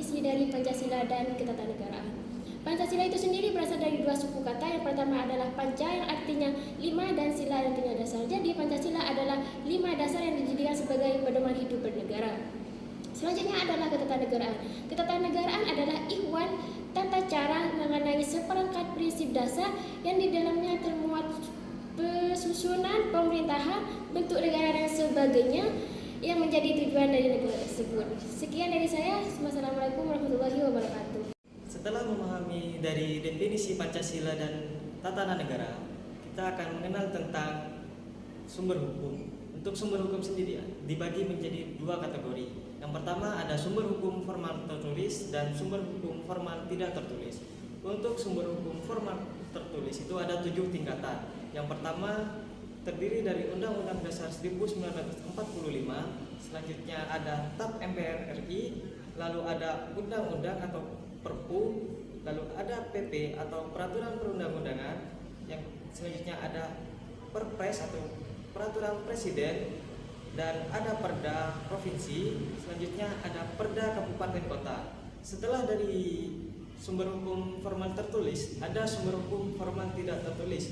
definisi dari Pancasila dan Ketatanegaraan. Pancasila itu sendiri berasal dari dua suku kata. Yang pertama adalah panca yang artinya lima dan sila yang artinya dasar. Jadi Pancasila adalah 5 dasar yang dijadikan sebagai pedoman hidup bernegara. Selanjutnya adalah ketatanegaraan. Ketatanegaraan adalah ikhwan tata cara mengenai seperangkat prinsip dasar yang di dalamnya termuat pesusunan pemerintahan, bentuk negara dan sebagainya yang menjadi tujuan dari negara tersebut. Sekian dari saya. Wassalamualaikum warahmatullahi wabarakatuh. Setelah memahami dari definisi Pancasila dan tatanan negara, kita akan mengenal tentang sumber hukum. Untuk sumber hukum sendiri dibagi menjadi 2 kategori. Yang pertama ada sumber hukum formal tertulis dan sumber hukum formal tidak tertulis. Untuk sumber hukum formal tertulis itu ada 7 tingkatan. Yang pertama terdiri dari Undang-Undang Dasar 1945, selanjutnya ada TAP MPR RI, lalu ada undang-undang atau Perpu, lalu ada PP atau peraturan perundang-undangan, yang selanjutnya ada Perpres atau peraturan presiden, dan ada Perda provinsi, selanjutnya ada Perda kabupaten kota. Setelah dari sumber hukum formal tertulis, ada sumber hukum formal tidak tertulis,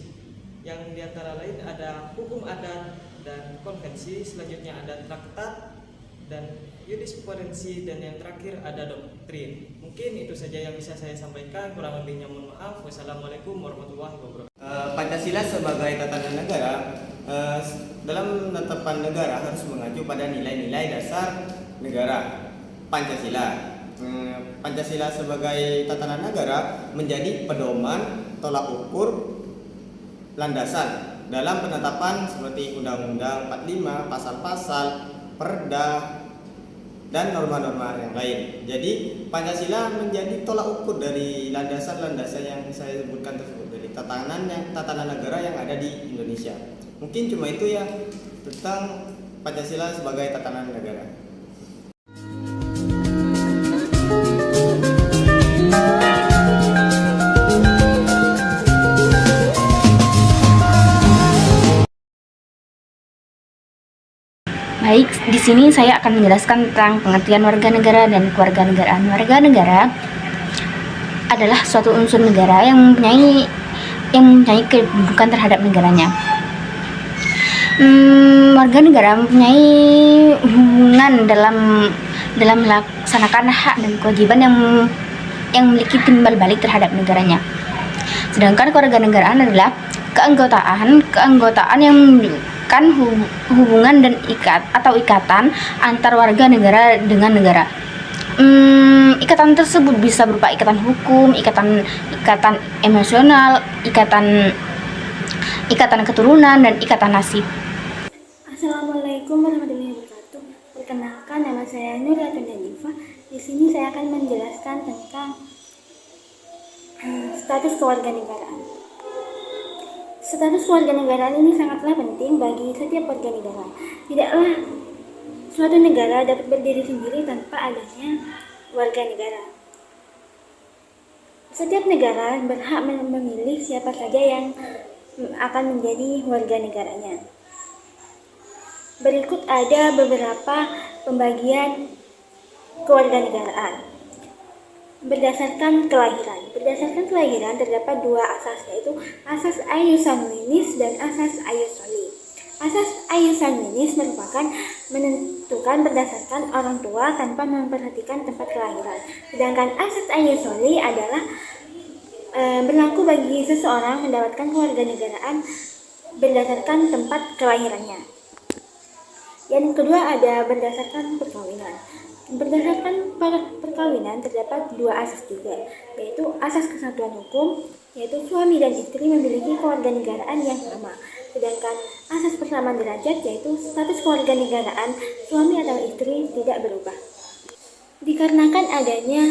yang diantara lain ada hukum adat dan konvensi, selanjutnya ada traktat dan jurisprudensi, dan yang terakhir ada doktrin. Mungkin itu saja yang bisa saya sampaikan, kurang lebihnya mohon maaf. Wassalamualaikum warahmatullahi wabarakatuh. Pancasila sebagai tatanan negara, dalam menetapkan negara harus mengacu pada nilai-nilai dasar negara Pancasila. Pancasila sebagai tatanan negara menjadi pedoman tolak ukur landasan dalam penetapan seperti Undang-Undang 45, pasal-pasal, perda, dan norma-norma yang lain. Jadi Pancasila menjadi tolak ukur dari landasan-landasan yang saya sebutkan tersebut, dari tatanan negara yang ada di Indonesia. Mungkin cuma itu ya tentang Pancasila sebagai tatanan negara. Baik, di sini saya akan menjelaskan tentang pengertian warga negara dan kewarganegaraan. Warga negara adalah suatu unsur negara yang mempunyai kedudukan terhadap negaranya. Warga negara mempunyai hubungan dalam melaksanakan hak dan kewajiban yang memiliki timbal balik terhadap negaranya. Sedangkan kewarganegaraan adalah keanggotaan yang menunjukkan hubungan dan ikatan antar warga negara dengan negara. Ikatan tersebut bisa berupa ikatan hukum, ikatan emosional, ikatan keturunan, dan ikatan nasib. Assalamualaikum warahmatullahi wabarakatuh. Perkenalkan, nama saya Nuriyatun Hanifah. Di sini saya akan menjelaskan tentang status kewarganegaraan. Status kewarganegaraan ini sangatlah penting bagi setiap warga negara. Tidaklah suatu negara dapat berdiri sendiri tanpa adanya warga negara. Setiap negara berhak memilih siapa saja yang akan menjadi warga negaranya. Berikut ada beberapa pembagian kewarganegaraan. Berdasarkan kelahiran. Berdasarkan kelahiran terdapat 2 asas, yaitu asas Ayius Sanguinis dan asas Ayius Soli. Asas Ayius Sanguinis merupakan menentukan berdasarkan orang tua tanpa memperhatikan tempat kelahiran. Sedangkan asas Ayius Soli adalah berlaku bagi seseorang mendapatkan kewarganegaraan berdasarkan tempat kelahirannya. Yang kedua ada berdasarkan perkawinan. Berdasarkan perkawinan terdapat 2 asas juga, yaitu asas kesatuan hukum, yaitu suami dan istri memiliki kewarganegaraan yang sama. Sedangkan asas persamaan derajat, yaitu status kewarganegaraan suami atau istri tidak berubah. Dikarenakan adanya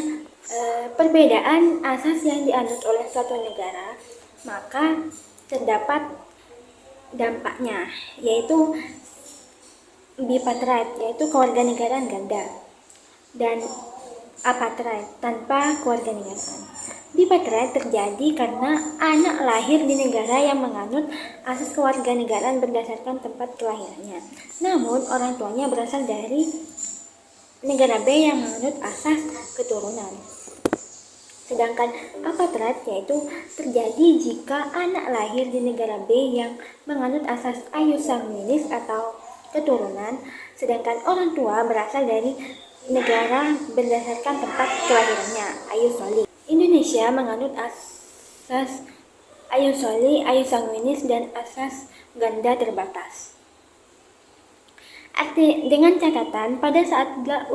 perbedaan asas yang dianut oleh suatu negara, maka terdapat dampaknya, yaitu bipartite, yaitu kewarganegaraan ganda, dan apartheid tanpa kewarganegaraan. Bipartite terjadi karena anak lahir di negara yang menganut asas kewarganegaraan berdasarkan tempat kelahirannya, namun orang tuanya berasal dari negara B yang menganut asas keturunan. Sedangkan apatrat yaitu terjadi jika anak lahir di negara B yang menganut asas ius sanguinis atau keturunan, sedangkan orang tua berasal dari negara berdasarkan tempat kelahirannya, ius soli. Indonesia menganut asas ius soli, ius sanguinis, dan asas ganda terbatas. Dengan catatan pada saat 18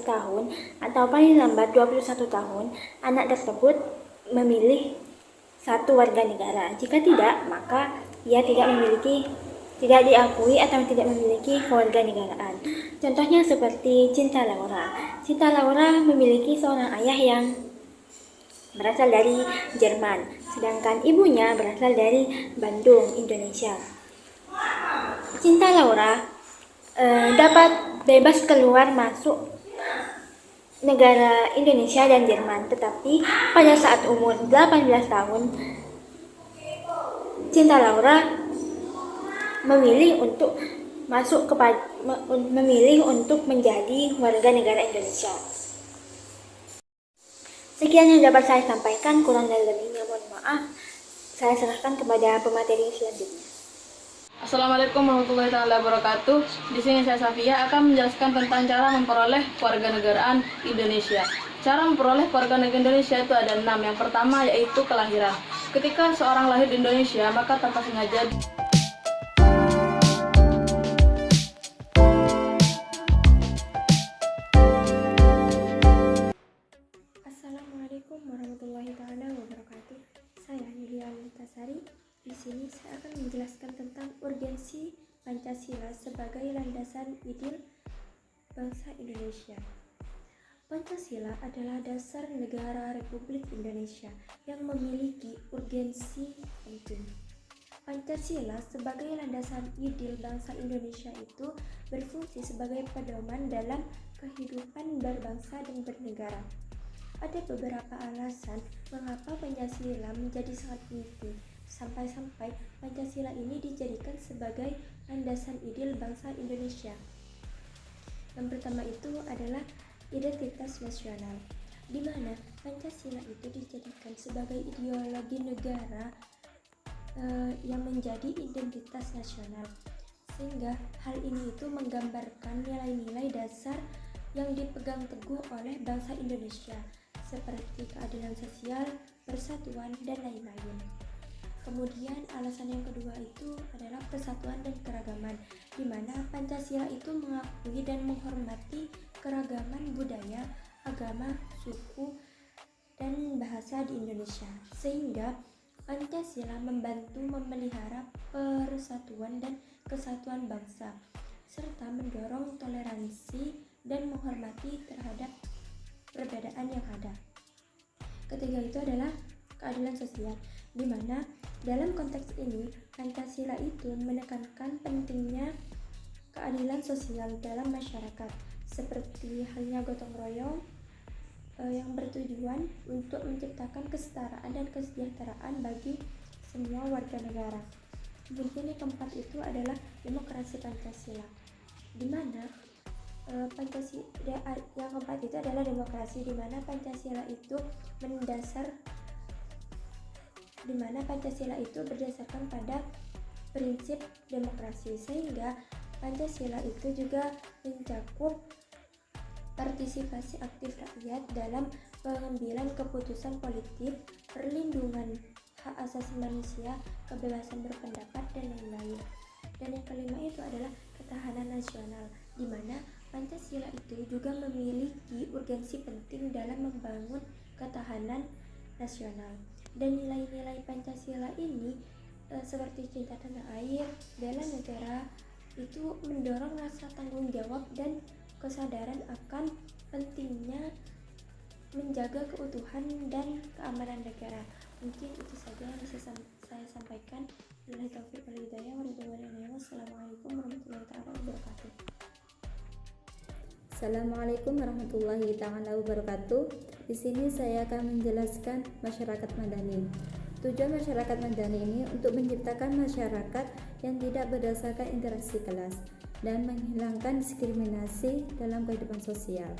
tahun atau paling lambat 21 tahun, anak tersebut memilih satu warga negara. Jika tidak, maka ia tidak diakui atau tidak memiliki kewarganegaraan. Contohnya seperti Cinta Laura. Cinta Laura memiliki seorang ayah yang berasal dari Jerman, sedangkan ibunya berasal dari Bandung, Indonesia. Cinta Laura dapat bebas keluar masuk negara Indonesia dan Jerman, tetapi pada saat umur 18 tahun Cinta Laura memilih untuk menjadi warga negara Indonesia. Sekian yang dapat saya sampaikan, kurang dan lebihnya mohon maaf. Saya serahkan kepada pemateri selanjutnya. Assalamualaikum warahmatullahi wabarakatuh. Di sini saya Safia akan menjelaskan tentang cara memperoleh kewarganegaraan Indonesia. Cara memperoleh kewarganegaraan Indonesia itu ada 6. Yang pertama yaitu kelahiran. Ketika seorang lahir di Indonesia, maka tanpa sengaja Assalamualaikum warahmatullahi wabarakatuh. Saya Yulia Tasari. Di sini saya akan menjelaskan tentang urgensi Pancasila sebagai landasan ideal bangsa Indonesia. Pancasila adalah dasar negara Republik Indonesia yang memiliki urgensi penting. Pancasila sebagai landasan ideal bangsa Indonesia itu berfungsi sebagai pedoman dalam kehidupan berbangsa dan bernegara. Ada beberapa alasan mengapa Pancasila menjadi sangat penting. Sampai-sampai Pancasila ini dijadikan sebagai landasan ideal bangsa Indonesia. Yang pertama itu adalah identitas nasional, di mana Pancasila itu dijadikan sebagai ideologi negara yang menjadi identitas nasional, sehingga hal ini itu menggambarkan nilai-nilai dasar yang dipegang teguh oleh bangsa Indonesia, seperti keadilan sosial, persatuan, dan lain-lain. Kemudian alasan yang kedua itu adalah persatuan dan keragaman, di mana Pancasila itu mengakui dan menghormati keragaman budaya, agama, suku, dan bahasa di Indonesia, sehingga Pancasila membantu memelihara persatuan dan kesatuan bangsa, serta mendorong toleransi dan menghormati terhadap perbedaan yang ada. Ketiga itu adalah keadilan sosial, di mana dalam konteks ini Pancasila itu menekankan pentingnya keadilan sosial dalam masyarakat, seperti halnya gotong royong yang bertujuan untuk menciptakan kesetaraan dan kesejahteraan bagi semua warga negara. Kemudian yang keempat itu adalah demokrasi Pancasila, di mana yang keempat itu adalah demokrasi, di mana Pancasila itu berdasarkan pada prinsip demokrasi, sehingga Pancasila itu juga mencakup partisipasi aktif rakyat dalam pengambilan keputusan politik, perlindungan hak asasi manusia, kebebasan berpendapat, dan lain-lain. Dan yang kelima itu adalah ketahanan nasional, di mana Pancasila itu juga memiliki urgensi penting dalam membangun ketahanan nasional. Dan nilai-nilai Pancasila ini seperti cinta tanah air, bela negara, itu mendorong rasa tanggung jawab dan kesadaran akan pentingnya menjaga keutuhan dan keamanan negara. Mungkin itu saja yang bisa saya sampaikan. Wabillahi taufiq wal hidayah. Wassalamualaikum warahmatullahi wabarakatuh. Assalamualaikum warahmatullahi wabarakatuh. Di sini saya akan menjelaskan masyarakat madani. Tujuan masyarakat madani ini untuk menciptakan masyarakat yang tidak berdasarkan interaksi kelas. dan menghilangkan diskriminasi dalam kehidupan sosial.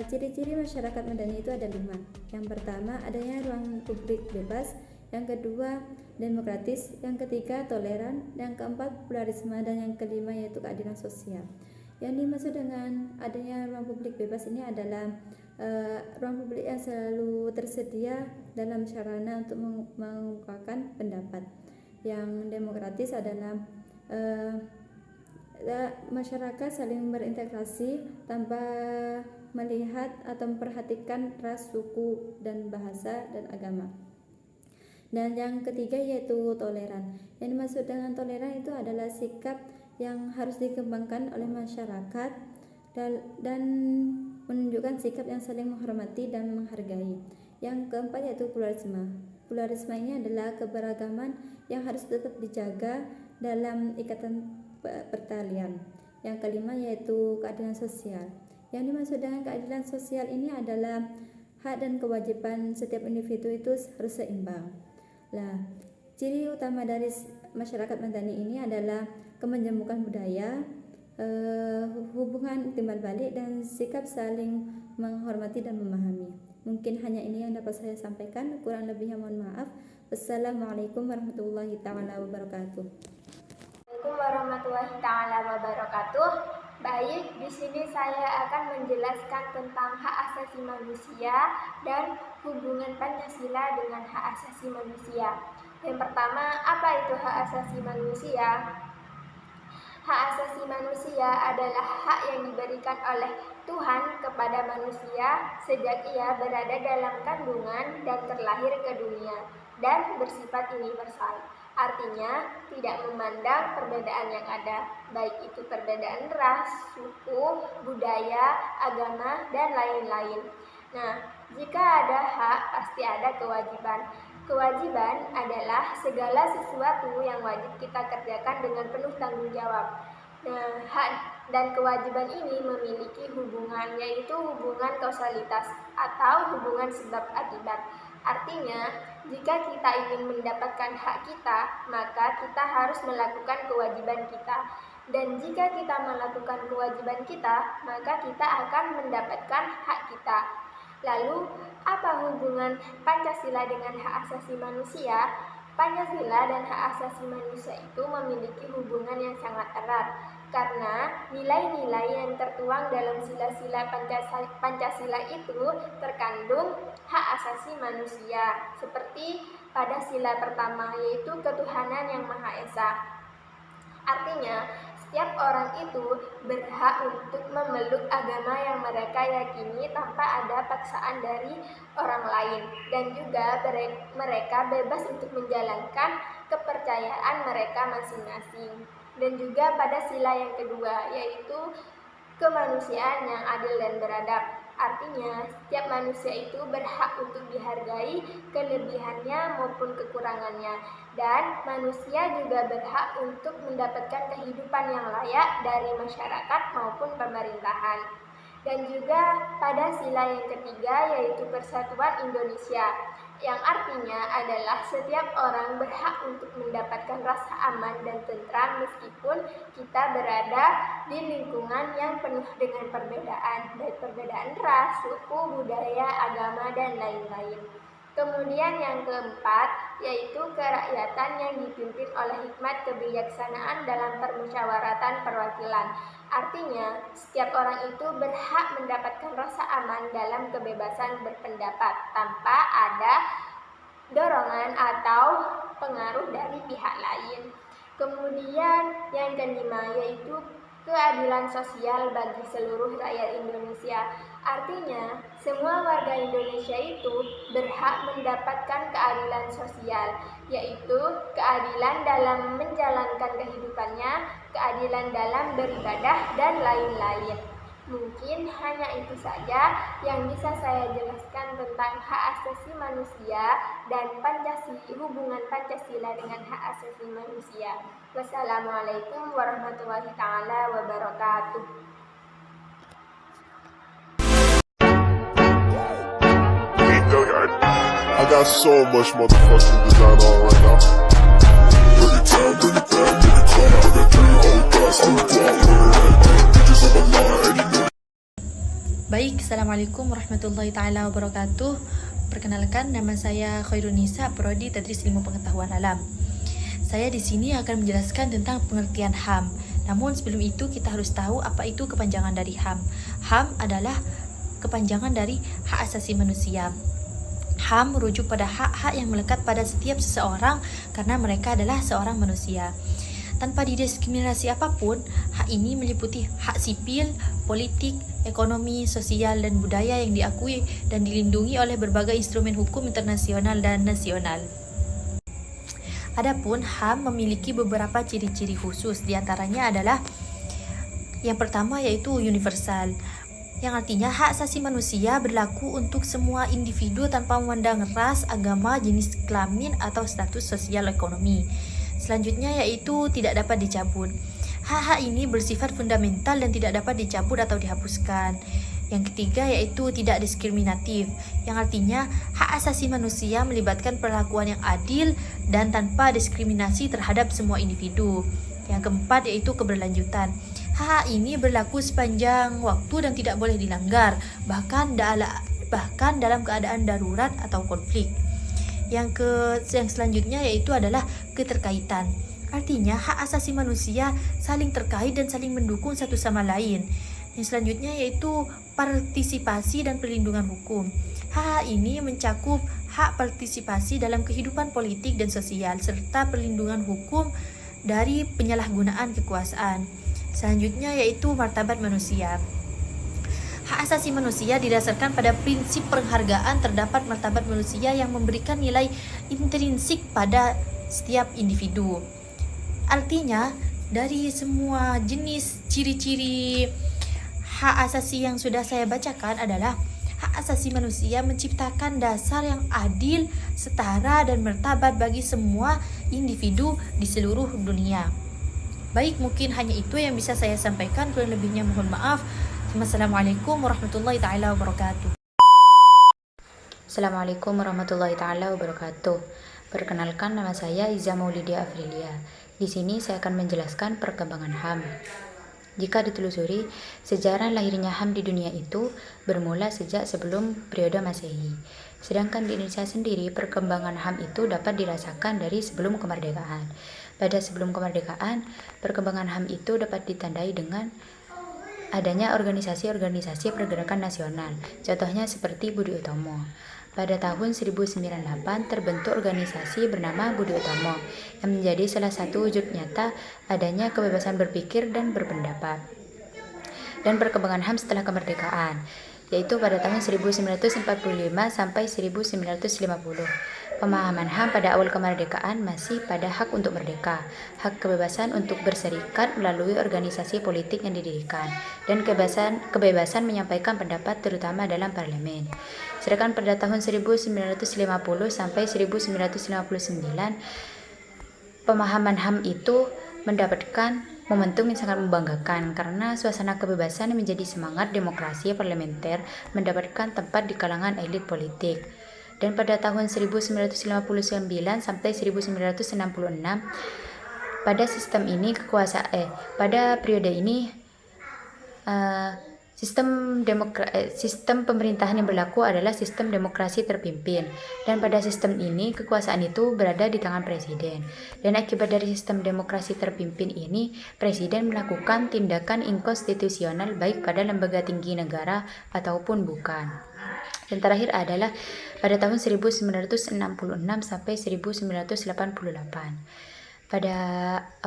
Ciri-ciri masyarakat madani itu ada 5. Yang pertama, adanya ruang publik bebas. Yang kedua, demokratis. Yang ketiga, toleran. Yang keempat, pluralisme. Dan yang kelima yaitu keadilan sosial. Yang dimaksud dengan adanya ruang publik bebas ini adalah ruang publik yang selalu tersedia dalam sarana untuk mengungkapkan pendapat. Yang demokratis adalah masyarakat saling berintegrasi tanpa melihat atau memperhatikan ras, suku, dan bahasa dan agama. Dan yang ketiga yaitu toleran. Yang dimaksud dengan toleran itu adalah sikap yang harus dikembangkan oleh masyarakat dan menunjukkan sikap yang saling menghormati dan menghargai. Yang keempat yaitu pluralisme. Pluralisme ini adalah keberagaman yang harus tetap dijaga dalam ikatan pertalian. Yang kelima yaitu keadilan sosial. Yang dimaksud dengan keadilan sosial ini adalah hak dan kewajiban setiap individu itu harus seimbang. Nah, ciri utama dari masyarakat madani ini adalah kemenjemukan budaya, hubungan timbal balik, dan sikap saling menghormati dan memahami. Mungkin hanya ini yang dapat saya sampaikan, kurang lebihnya mohon maaf. Wassalamualaikum warahmatullahi taala wabarakatuh. Assalamualaikum warahmatullahi taala wabarakatuh. Baik, di sini saya akan menjelaskan tentang hak asasi manusia dan hubungan Pancasila dengan hak asasi manusia. Yang pertama, apa itu hak asasi manusia? Hak asasi manusia adalah hak yang diberikan oleh Tuhan kepada manusia sejak ia berada dalam kandungan dan terlahir ke dunia dan bersifat universal. Artinya, tidak memandang perbedaan yang ada, baik itu perbedaan ras, suku, budaya, agama, dan lain-lain. Nah, jika ada hak, pasti ada kewajiban. Kewajiban adalah segala sesuatu yang wajib kita kerjakan dengan penuh tanggung jawab. Nah, hak dan kewajiban ini memiliki hubungan, yaitu hubungan kausalitas atau hubungan sebab akibat. Artinya, jika kita ingin mendapatkan hak kita, maka kita harus melakukan kewajiban kita. Dan jika kita melakukan kewajiban kita, maka kita akan mendapatkan hak kita. Lalu, apa hubungan Pancasila dengan hak asasi manusia? Pancasila dan hak asasi manusia itu memiliki hubungan yang sangat erat karena nilai-nilai yang tertuang dalam sila-sila Pancasila itu terkandung hak asasi manusia, seperti pada sila pertama yaitu ketuhanan yang Maha Esa. Artinya, setiap orang itu berhak untuk memeluk agama yang mereka yakini tanpa ada paksaan dari orang lain, dan juga mereka bebas untuk menjalankan kepercayaan mereka masing-masing. Dan juga pada sila yang kedua yaitu kemanusiaan yang adil dan beradab. Artinya, setiap manusia itu berhak untuk dihargai kelebihannya maupun kekurangannya, dan manusia juga berhak untuk mendapatkan kehidupan yang layak dari masyarakat maupun pemerintahan. Dan juga pada sila yang ketiga yaitu Persatuan Indonesia, yang artinya adalah setiap orang berhak untuk mendapatkan rasa aman dan tentram meskipun kita berada di lingkungan yang penuh dengan perbedaan, baik perbedaan ras, suku, budaya, agama, dan lain-lain. Kemudian yang keempat yaitu kerakyatan yang dipimpin oleh hikmat kebijaksanaan dalam permusyawaratan perwakilan. Artinya, setiap orang itu berhak mendapatkan rasa aman dalam kebebasan berpendapat tanpa ada dorongan atau pengaruh dari pihak lain. Kemudian yang kelima yaitu keadilan sosial bagi seluruh rakyat Indonesia. Artinya, semua warga Indonesia itu berhak mendapatkan keadilan sosial, yaitu keadilan dalam menjalankan kehidupannya, keadilan dalam beribadah, dan lain-lain. Mungkin hanya itu saja yang bisa saya jelaskan tentang hak asasi manusia dan hubungan Pancasila dengan hak asasi manusia. Wassalamualaikum warahmatullahi taala wabarakatuh. I got so much motherfucking design on right now. Bring it down, bring it down, bring it down, bring it down. Baik, Assalamualaikum warahmatullahi ta'ala wabarakatuh. Perkenalkan, nama saya Khairunisa, Prodi Tadris Ilmu Pengetahuan Alam. Saya di sini akan menjelaskan tentang pengertian HAM. Namun sebelum itu kita harus tahu apa itu kepanjangan dari HAM. HAM adalah kepanjangan dari hak asasi manusia. HAM merujuk pada hak-hak yang melekat pada setiap seseorang karena mereka adalah seorang manusia. Tanpa didiskriminasi apapun, hak ini meliputi hak sipil, politik, ekonomi, sosial, dan budaya yang diakui dan dilindungi oleh berbagai instrumen hukum internasional dan nasional. Adapun HAM memiliki beberapa ciri-ciri khusus, diantaranya adalah yang pertama yaitu universal, yang artinya hak asasi manusia berlaku untuk semua individu tanpa memandang ras, agama, jenis kelamin, atau status sosial ekonomi. Selanjutnya yaitu tidak dapat dicabut. Hak-hak ini bersifat fundamental dan tidak dapat dicabut atau dihapuskan. Yang ketiga yaitu tidak diskriminatif, yang artinya hak asasi manusia melibatkan perlakuan yang adil dan tanpa diskriminasi terhadap semua individu. Yang keempat yaitu keberlanjutan. Hak ini berlaku sepanjang waktu dan tidak boleh dilanggar, bahkan dalam keadaan darurat atau konflik. Yang selanjutnya yaitu adalah keterkaitan. Artinya hak asasi manusia saling terkait dan saling mendukung satu sama lain. Yang selanjutnya yaitu partisipasi dan perlindungan hukum. Hak ini mencakup hak partisipasi dalam kehidupan politik dan sosial serta perlindungan hukum dari penyalahgunaan kekuasaan. Selanjutnya yaitu martabat manusia. Hak asasi manusia didasarkan pada prinsip penghargaan terdapat martabat manusia yang memberikan nilai intrinsik pada setiap individu. Artinya, dari semua jenis ciri-ciri hak asasi yang sudah saya bacakan adalah hak asasi manusia menciptakan dasar yang adil, setara, dan martabat bagi semua individu di seluruh dunia. Baik, mungkin hanya itu yang bisa saya sampaikan, kurang lebihnya mohon maaf. Assalamualaikum warahmatullahi ta'ala wabarakatuh. Assalamualaikum warahmatullahi ta'ala wabarakatuh. Perkenalkan, nama saya Iza Maulidia Afrilia. Di sini saya akan menjelaskan perkembangan HAM. Jika ditelusuri, sejarah lahirnya HAM di dunia itu bermula sejak sebelum periode Masehi. Sedangkan di Indonesia sendiri, perkembangan HAM itu dapat dirasakan dari sebelum kemerdekaan. Pada sebelum kemerdekaan, perkembangan HAM itu dapat ditandai dengan adanya organisasi-organisasi pergerakan nasional, contohnya seperti Budi Utomo. Pada tahun 1098 terbentuk organisasi bernama Budi Utomo yang menjadi salah satu wujud nyata adanya kebebasan berpikir dan berpendapat. Dan perkembangan HAM setelah kemerdekaan, yaitu pada tahun 1945 sampai 1950. Pemahaman HAM pada awal kemerdekaan masih pada hak untuk merdeka, hak kebebasan untuk berserikat melalui organisasi politik yang didirikan, dan kebebasan menyampaikan pendapat terutama dalam parlemen. Sedangkan pada tahun 1950 sampai 1959, pemahaman HAM itu mendapatkan momentum yang sangat membanggakan karena suasana kebebasan menjadi semangat demokrasi parlementer mendapatkan tempat di kalangan elit politik. Dan pada tahun 1959 sampai 1966, pada periode ini sistem pemerintahan yang berlaku adalah sistem demokrasi terpimpin, dan pada sistem ini kekuasaan itu berada di tangan presiden. Dan akibat dari sistem demokrasi terpimpin ini, presiden melakukan tindakan inkonstitusional baik pada lembaga tinggi negara ataupun bukan. Dan terakhir adalah pada tahun 1966 sampai 1988. Pada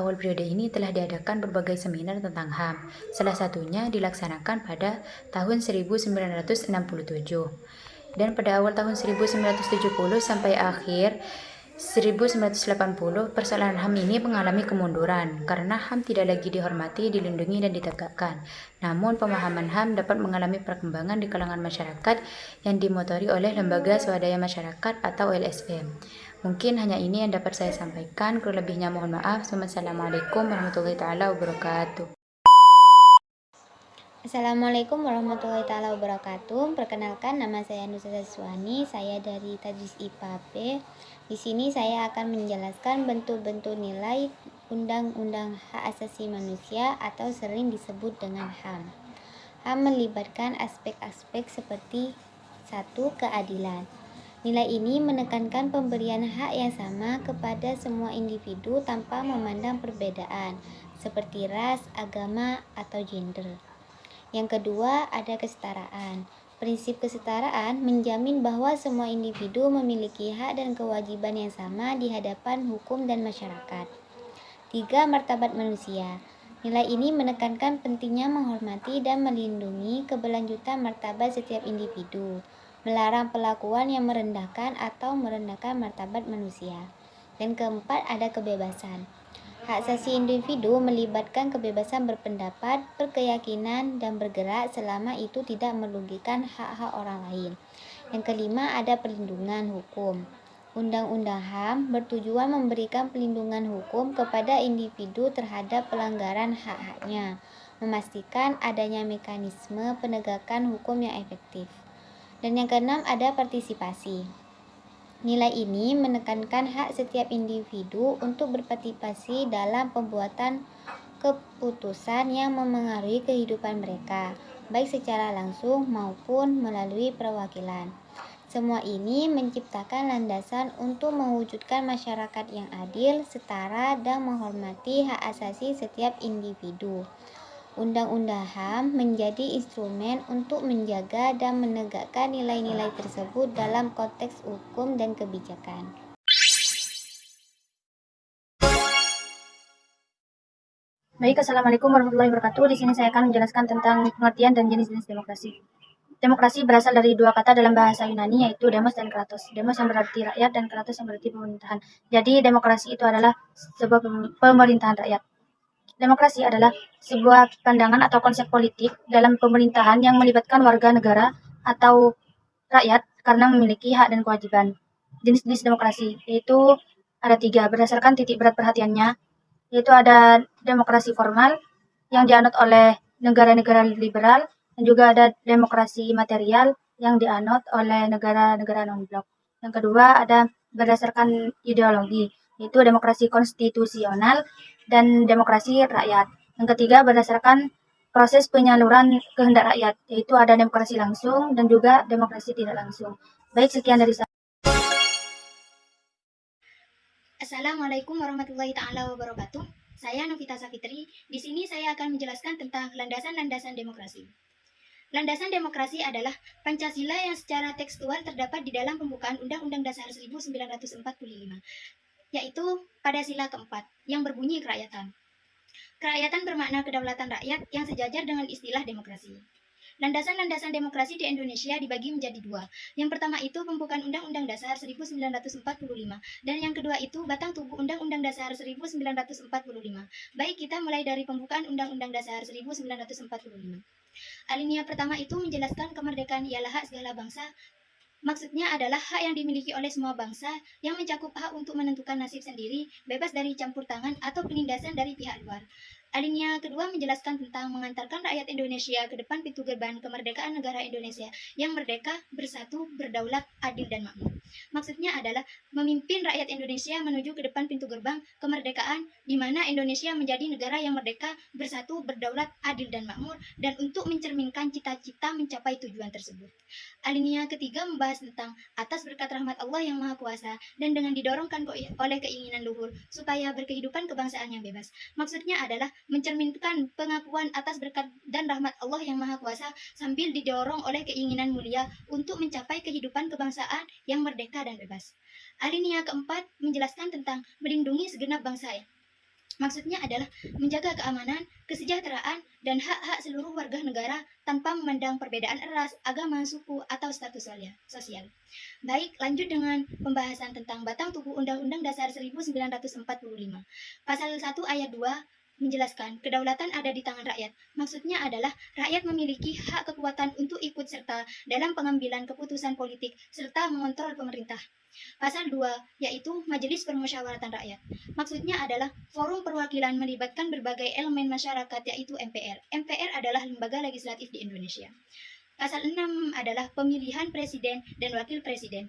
awal periode ini telah diadakan berbagai seminar tentang HAM. Salah satunya dilaksanakan pada tahun 1967. Dan pada awal tahun 1970 sampai akhir 1980, persoalan HAM ini mengalami kemunduran karena HAM tidak lagi dihormati, dilindungi, dan ditegakkan. Namun, pemahaman HAM dapat mengalami perkembangan di kalangan masyarakat yang dimotori oleh Lembaga Swadaya Masyarakat atau LSM. Mungkin hanya ini yang dapat saya sampaikan, kurang lebihnya mohon maaf. Wassalamualaikum warahmatullahi wabarakatuh. Assalamualaikum warahmatullahi wabarakatuh. Perkenalkan, nama saya Nusa Saswani, saya dari Tadris IPA B. Di sini saya akan menjelaskan bentuk-bentuk nilai Undang-Undang Hak Asasi Manusia atau sering disebut dengan HAM. HAM melibatkan aspek-aspek seperti 1. Keadilan. Nilai ini menekankan pemberian hak yang sama kepada semua individu tanpa memandang perbedaan seperti ras, agama, atau gender. Yang kedua, ada kesetaraan. Prinsip kesetaraan menjamin bahwa semua individu memiliki hak dan kewajiban yang sama di hadapan hukum dan masyarakat. 3. Martabat manusia. Nilai ini menekankan pentingnya menghormati dan melindungi keberlanjutan martabat setiap individu, melarang perlakuan yang merendahkan atau merendahkan martabat manusia. Dan keempat, ada kebebasan. Hak asasi individu melibatkan kebebasan berpendapat, berkeyakinan, dan bergerak selama itu tidak merugikan hak-hak orang lain. Yang kelima, ada perlindungan hukum. Undang-Undang HAM bertujuan memberikan perlindungan hukum kepada individu terhadap pelanggaran hak-haknya, memastikan adanya mekanisme penegakan hukum yang efektif. Dan yang keenam, ada partisipasi. Nilai ini menekankan hak setiap individu untuk berpartisipasi dalam pembuatan keputusan yang memengaruhi kehidupan mereka, baik secara langsung maupun melalui perwakilan. Semua ini menciptakan landasan untuk mewujudkan masyarakat yang adil, setara, dan menghormati hak asasi setiap individu. Undang-Undang HAM menjadi instrumen untuk menjaga dan menegakkan nilai-nilai tersebut dalam konteks hukum dan kebijakan. Baik, Assalamualaikum warahmatullahi wabarakatuh. Di sini saya akan menjelaskan tentang pengertian dan jenis-jenis demokrasi. Demokrasi berasal dari dua kata dalam bahasa Yunani, yaitu demos dan kratos. Demos yang berarti rakyat dan kratos yang berarti pemerintahan. Jadi demokrasi itu adalah sebuah pemerintahan rakyat. Demokrasi adalah sebuah pandangan atau konsep politik dalam pemerintahan yang melibatkan warga negara atau rakyat karena memiliki hak dan kewajiban. Jenis-jenis demokrasi yaitu ada 3 berdasarkan titik berat perhatiannya, yaitu ada demokrasi formal yang dianut oleh negara-negara liberal, dan juga ada demokrasi material yang dianut oleh negara-negara non-blok. Yang kedua ada berdasarkan ideologi, yaitu demokrasi konstitusional dan demokrasi rakyat. Yang ketiga berdasarkan proses penyaluran kehendak rakyat, yaitu ada demokrasi langsung dan juga demokrasi tidak langsung. Baik, sekian dari saya. Assalamualaikum warahmatullahi taala wabarakatuh. Saya Novita Safitri. Di sini saya akan menjelaskan tentang landasan-landasan demokrasi. Landasan demokrasi adalah Pancasila yang secara tekstual terdapat di dalam pembukaan Undang-Undang Dasar 1945, yaitu pada sila keempat, yang berbunyi kerakyatan. Kerakyatan bermakna kedaulatan rakyat yang sejajar dengan istilah demokrasi. Landasan-landasan demokrasi di Indonesia dibagi menjadi 2. Yang pertama itu pembukaan Undang-Undang Dasar 1945, dan yang kedua itu batang tubuh Undang-Undang Dasar 1945. Baik, kita mulai dari pembukaan Undang-Undang Dasar 1945. Alinea pertama itu menjelaskan kemerdekaan ialah hak segala bangsa. Maksudnya adalah hak yang dimiliki oleh semua bangsa yang mencakup hak untuk menentukan nasib sendiri, bebas dari campur tangan atau penindasan dari pihak luar. Alinea kedua menjelaskan tentang mengantarkan rakyat Indonesia ke depan pintu gerbang kemerdekaan negara Indonesia yang merdeka, bersatu, berdaulat, adil, dan makmur. Maksudnya adalah memimpin rakyat Indonesia menuju ke depan pintu gerbang kemerdekaan di mana Indonesia menjadi negara yang merdeka, bersatu, berdaulat, adil, dan makmur, dan untuk mencerminkan cita-cita mencapai tujuan tersebut. Alinea ketiga membahas tentang atas berkat rahmat Allah yang Maha Kuasa dan dengan didorongkan oleh keinginan luhur supaya berkehidupan kebangsaan yang bebas. Maksudnya adalah mencerminkan pengakuan atas berkat dan rahmat Allah yang Maha Kuasa sambil didorong oleh keinginan mulia untuk mencapai kehidupan kebangsaan yang merdeka dan bebas. Alinea keempat menjelaskan tentang melindungi segenap bangsa. Maksudnya adalah menjaga keamanan, kesejahteraan, dan hak-hak seluruh warga negara tanpa memandang perbedaan ras, agama, suku, atau status sosial. Baik, lanjut dengan pembahasan tentang batang tubuh Undang-Undang Dasar 1945. Pasal 1 ayat 2 menjelaskan kedaulatan ada di tangan rakyat. Maksudnya adalah rakyat memiliki hak kekuatan untuk ikut serta dalam pengambilan keputusan politik serta mengontrol pemerintah. Pasal 2 yaitu Majelis Permusyawaratan Rakyat. Maksudnya adalah forum perwakilan melibatkan berbagai elemen masyarakat yaitu MPR. MPR adalah lembaga legislatif di Indonesia. Pasal 6 adalah pemilihan presiden dan wakil presiden.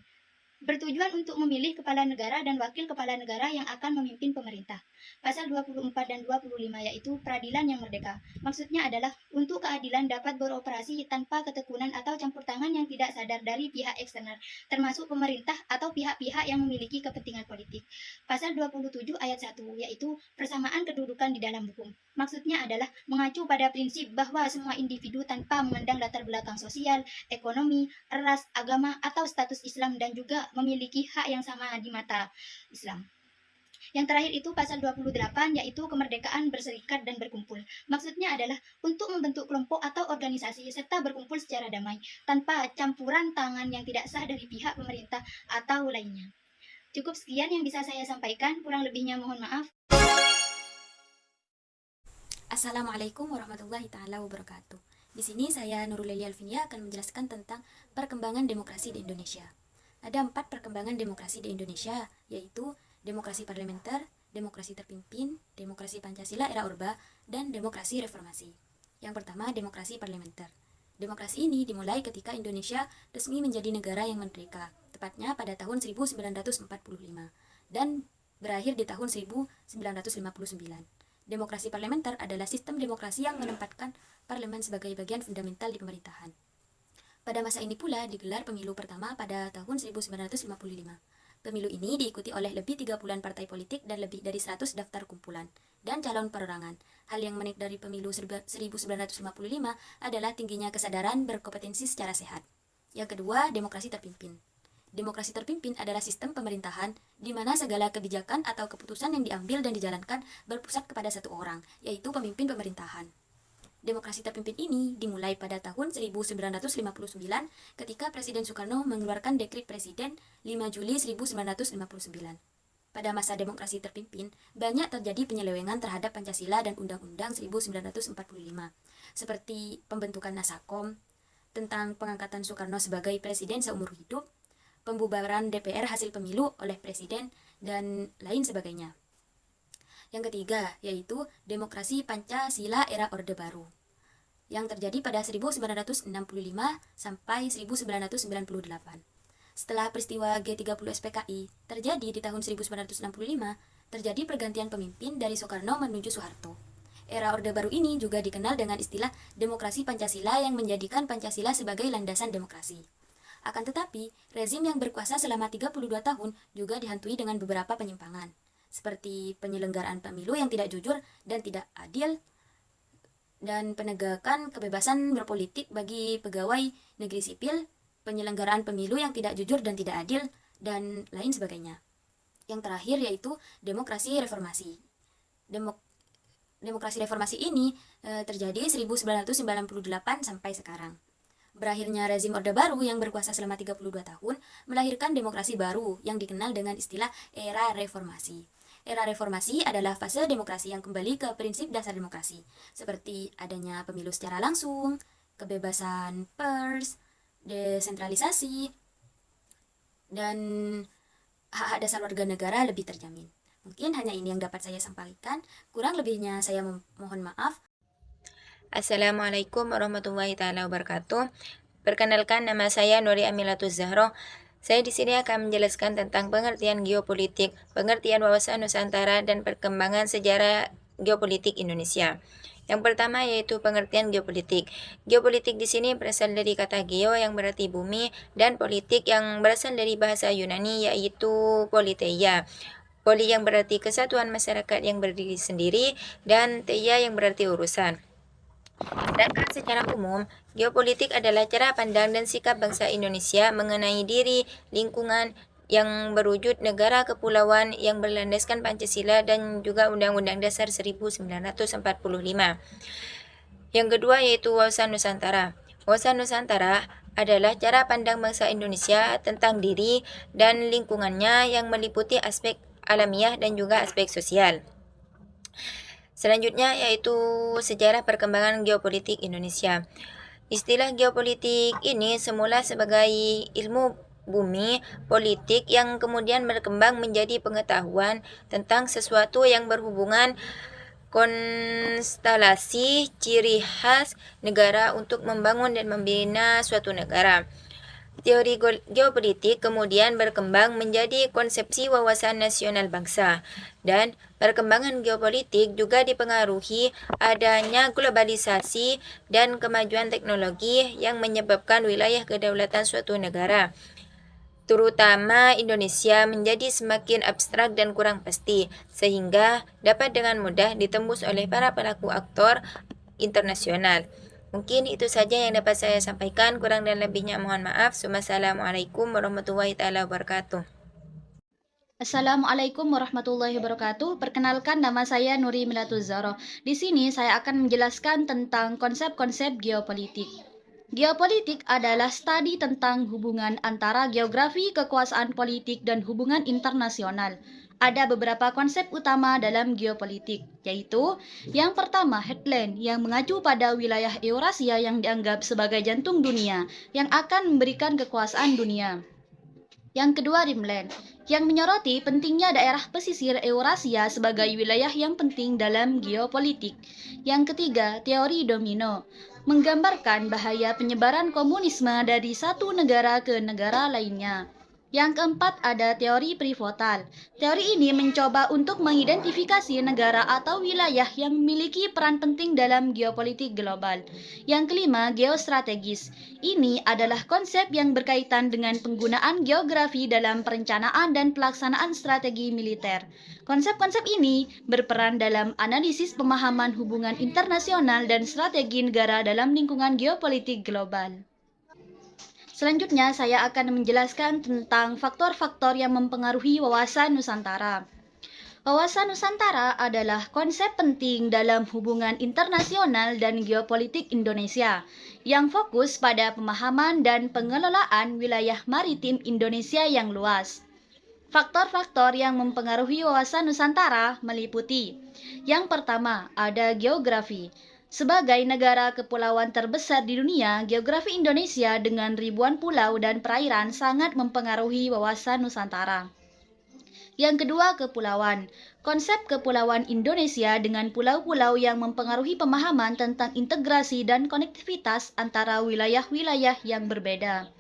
bertujuan untuk memilih kepala negara dan wakil kepala negara yang akan memimpin pemerintah. Pasal 24 dan 25 yaitu peradilan yang merdeka. Maksudnya adalah untuk keadilan dapat beroperasi tanpa ketekunan atau campur tangan yang tidak sadar dari pihak eksternal, termasuk pemerintah atau pihak-pihak yang memiliki kepentingan politik. Pasal 27 ayat 1 yaitu persamaan kedudukan di dalam hukum. Maksudnya adalah mengacu pada prinsip bahwa semua individu tanpa memandang latar belakang sosial, ekonomi, ras, agama, atau status Islam dan juga memiliki hak yang sama di mata Islam. Yang terakhir itu pasal 28 yaitu kemerdekaan berserikat dan berkumpul. Maksudnya adalah untuk membentuk kelompok atau organisasi serta berkumpul secara damai tanpa campuran tangan yang tidak sah dari pihak pemerintah atau lainnya. Cukup sekian yang bisa saya sampaikan, kurang lebihnya mohon maaf. Assalamualaikum warahmatullahi taala wabarakatuh. Di sini saya Nurul Lelia Alfinia akan menjelaskan tentang perkembangan demokrasi di Indonesia. Ada 4 perkembangan demokrasi di Indonesia, yaitu demokrasi parlementer, demokrasi terpimpin, demokrasi Pancasila era Orba, dan demokrasi reformasi. Yang pertama, demokrasi parlementer. Demokrasi ini dimulai ketika Indonesia resmi menjadi negara yang merdeka, tepatnya pada tahun 1945, dan berakhir di tahun 1959. Demokrasi parlementer adalah sistem demokrasi yang menempatkan parlemen sebagai bagian fundamental di pemerintahan. Pada masa ini pula digelar pemilu pertama pada tahun 1955. Pemilu ini diikuti oleh lebih 30-an partai politik dan lebih dari 100 daftar kumpulan dan calon perorangan. Hal yang menarik dari pemilu 1955 adalah tingginya kesadaran berkompetensi secara sehat. Yang kedua, demokrasi terpimpin. Demokrasi terpimpin adalah sistem pemerintahan di mana segala kebijakan atau keputusan yang diambil dan dijalankan berpusat kepada satu orang, yaitu pemimpin pemerintahan. Demokrasi terpimpin ini dimulai pada tahun 1959 ketika Presiden Soekarno mengeluarkan Dekret Presiden 5 Juli 1959. Pada masa demokrasi terpimpin, banyak terjadi penyelewengan terhadap Pancasila dan Undang-Undang 1945, seperti pembentukan Nasakom, tentang pengangkatan Soekarno sebagai Presiden seumur hidup, pembubaran DPR hasil pemilu oleh Presiden, dan lain sebagainya. Yang ketiga, yaitu demokrasi Pancasila era Orde Baru, yang terjadi pada 1965 sampai 1998. Setelah peristiwa G30 SPKI terjadi di tahun 1965, terjadi pergantian pemimpin dari Soekarno menuju Soeharto. Era Orde Baru ini juga dikenal dengan istilah demokrasi Pancasila yang menjadikan Pancasila sebagai landasan demokrasi. Akan tetapi, rezim yang berkuasa selama 32 tahun juga dihantui dengan beberapa penyimpangan, seperti penyelenggaraan pemilu yang tidak jujur dan tidak adil, dan penegakan kebebasan berpolitik bagi pegawai negeri sipil, penyelenggaraan pemilu yang tidak jujur dan tidak adil, dan lain sebagainya. Yang terakhir yaitu demokrasi reformasi. Demokrasi reformasi ini terjadi 1998 sampai sekarang. Berakhirnya rezim Orde Baru yang berkuasa selama 32 tahun melahirkan demokrasi baru yang dikenal dengan istilah era reformasi. Era reformasi adalah fase demokrasi yang kembali ke prinsip dasar demokrasi, seperti adanya pemilu secara langsung, kebebasan pers, desentralisasi, dan hak-hak dasar warga negara lebih terjamin. Mungkin hanya ini yang dapat saya sampaikan, kurang lebihnya saya mohon maaf. Assalamualaikum warahmatullahi taala wabarakatuh. Perkenalkan, nama saya Nuri Amilatuz Zahro. Saya di sini akan menjelaskan tentang pengertian geopolitik, pengertian wawasan Nusantara, dan perkembangan sejarah geopolitik Indonesia. Yang pertama yaitu pengertian geopolitik. Geopolitik di sini berasal dari kata geo yang berarti bumi dan politik yang berasal dari bahasa Yunani yaitu politeia. Poli yang berarti kesatuan masyarakat yang berdiri sendiri dan teia yang berarti urusan. Sedangkan secara umum, geopolitik adalah cara pandang dan sikap bangsa Indonesia mengenai diri, lingkungan yang berwujud negara kepulauan yang berlandaskan Pancasila dan juga Undang-Undang Dasar 1945. Yang kedua yaitu wawasan Nusantara. Wawasan Nusantara adalah cara pandang bangsa Indonesia tentang diri dan lingkungannya yang meliputi aspek alamiah dan juga aspek sosial. Selanjutnya yaitu sejarah perkembangan geopolitik Indonesia. Istilah geopolitik ini semula sebagai ilmu bumi politik yang kemudian berkembang menjadi pengetahuan tentang sesuatu yang berhubungan konstelasi ciri khas negara untuk membangun dan membina suatu negara. Teori geopolitik kemudian berkembang menjadi konsepsi wawasan nasional bangsa, dan perkembangan geopolitik juga dipengaruhi adanya globalisasi dan kemajuan teknologi yang menyebabkan wilayah kedaulatan suatu negara, terutama Indonesia, menjadi semakin abstrak dan kurang pasti, sehingga dapat dengan mudah ditembus oleh para pelaku aktor internasional. Mungkin itu saja yang dapat saya sampaikan, kurang dan lebihnya mohon maaf. Wassalamualaikum warahmatullahi wabarakatuh. Assalamualaikum warahmatullahi wabarakatuh. Perkenalkan, nama saya Nuri Milatuz Zahro. Di sini saya akan menjelaskan tentang konsep-konsep geopolitik. Geopolitik adalah studi tentang hubungan antara geografi, kekuasaan politik, dan hubungan internasional. Ada beberapa konsep utama dalam geopolitik, yaitu yang pertama, heartland, yang mengacu pada wilayah Eurasia yang dianggap sebagai jantung dunia, yang akan memberikan kekuasaan dunia. Yang kedua, rimland, yang menyoroti pentingnya daerah pesisir Eurasia sebagai wilayah yang penting dalam geopolitik. Yang ketiga, teori domino, menggambarkan bahaya penyebaran komunisme dari satu negara ke negara lainnya. Yang keempat, ada teori pivotal. Teori ini mencoba untuk mengidentifikasi negara atau wilayah yang memiliki peran penting dalam geopolitik global. Yang kelima, geostrategis. Ini adalah konsep yang berkaitan dengan penggunaan geografi dalam perencanaan dan pelaksanaan strategi militer. Konsep-konsep ini berperan dalam analisis pemahaman hubungan internasional dan strategi negara dalam lingkungan geopolitik global. Selanjutnya, saya akan menjelaskan tentang faktor-faktor yang mempengaruhi wawasan Nusantara. Wawasan Nusantara adalah konsep penting dalam hubungan internasional dan geopolitik Indonesia, yang fokus pada pemahaman dan pengelolaan wilayah maritim Indonesia yang luas. Faktor-faktor yang mempengaruhi wawasan Nusantara meliputi: yang pertama, ada geografi. Sebagai negara kepulauan terbesar di dunia, geografi Indonesia dengan ribuan pulau dan perairan sangat mempengaruhi wawasan Nusantara. Yang kedua, kepulauan. Konsep kepulauan Indonesia dengan pulau-pulau yang mempengaruhi pemahaman tentang integrasi dan konektivitas antara wilayah-wilayah yang berbeda.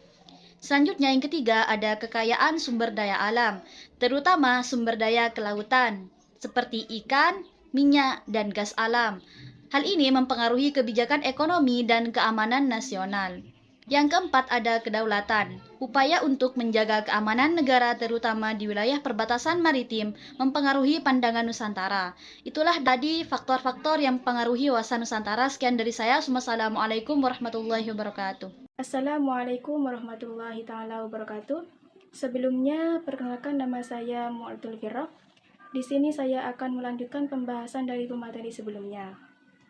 Selanjutnya, yang ketiga, ada kekayaan sumber daya alam, terutama sumber daya kelautan, seperti ikan, minyak, dan gas alam. Hal ini mempengaruhi kebijakan ekonomi dan keamanan nasional. Yang keempat, ada kedaulatan. Upaya untuk menjaga keamanan negara terutama di wilayah perbatasan maritim mempengaruhi pandangan Nusantara. Itulah tadi faktor-faktor yang mempengaruhi wawasan Nusantara. Sekian dari saya. Wassalamualaikum warahmatullahi wabarakatuh. Assalamualaikum warahmatullahi wabarakatuh. Sebelumnya, perkenalkan, nama saya Mu'adul Firrah. Di sini saya akan melanjutkan pembahasan dari pemateri sebelumnya.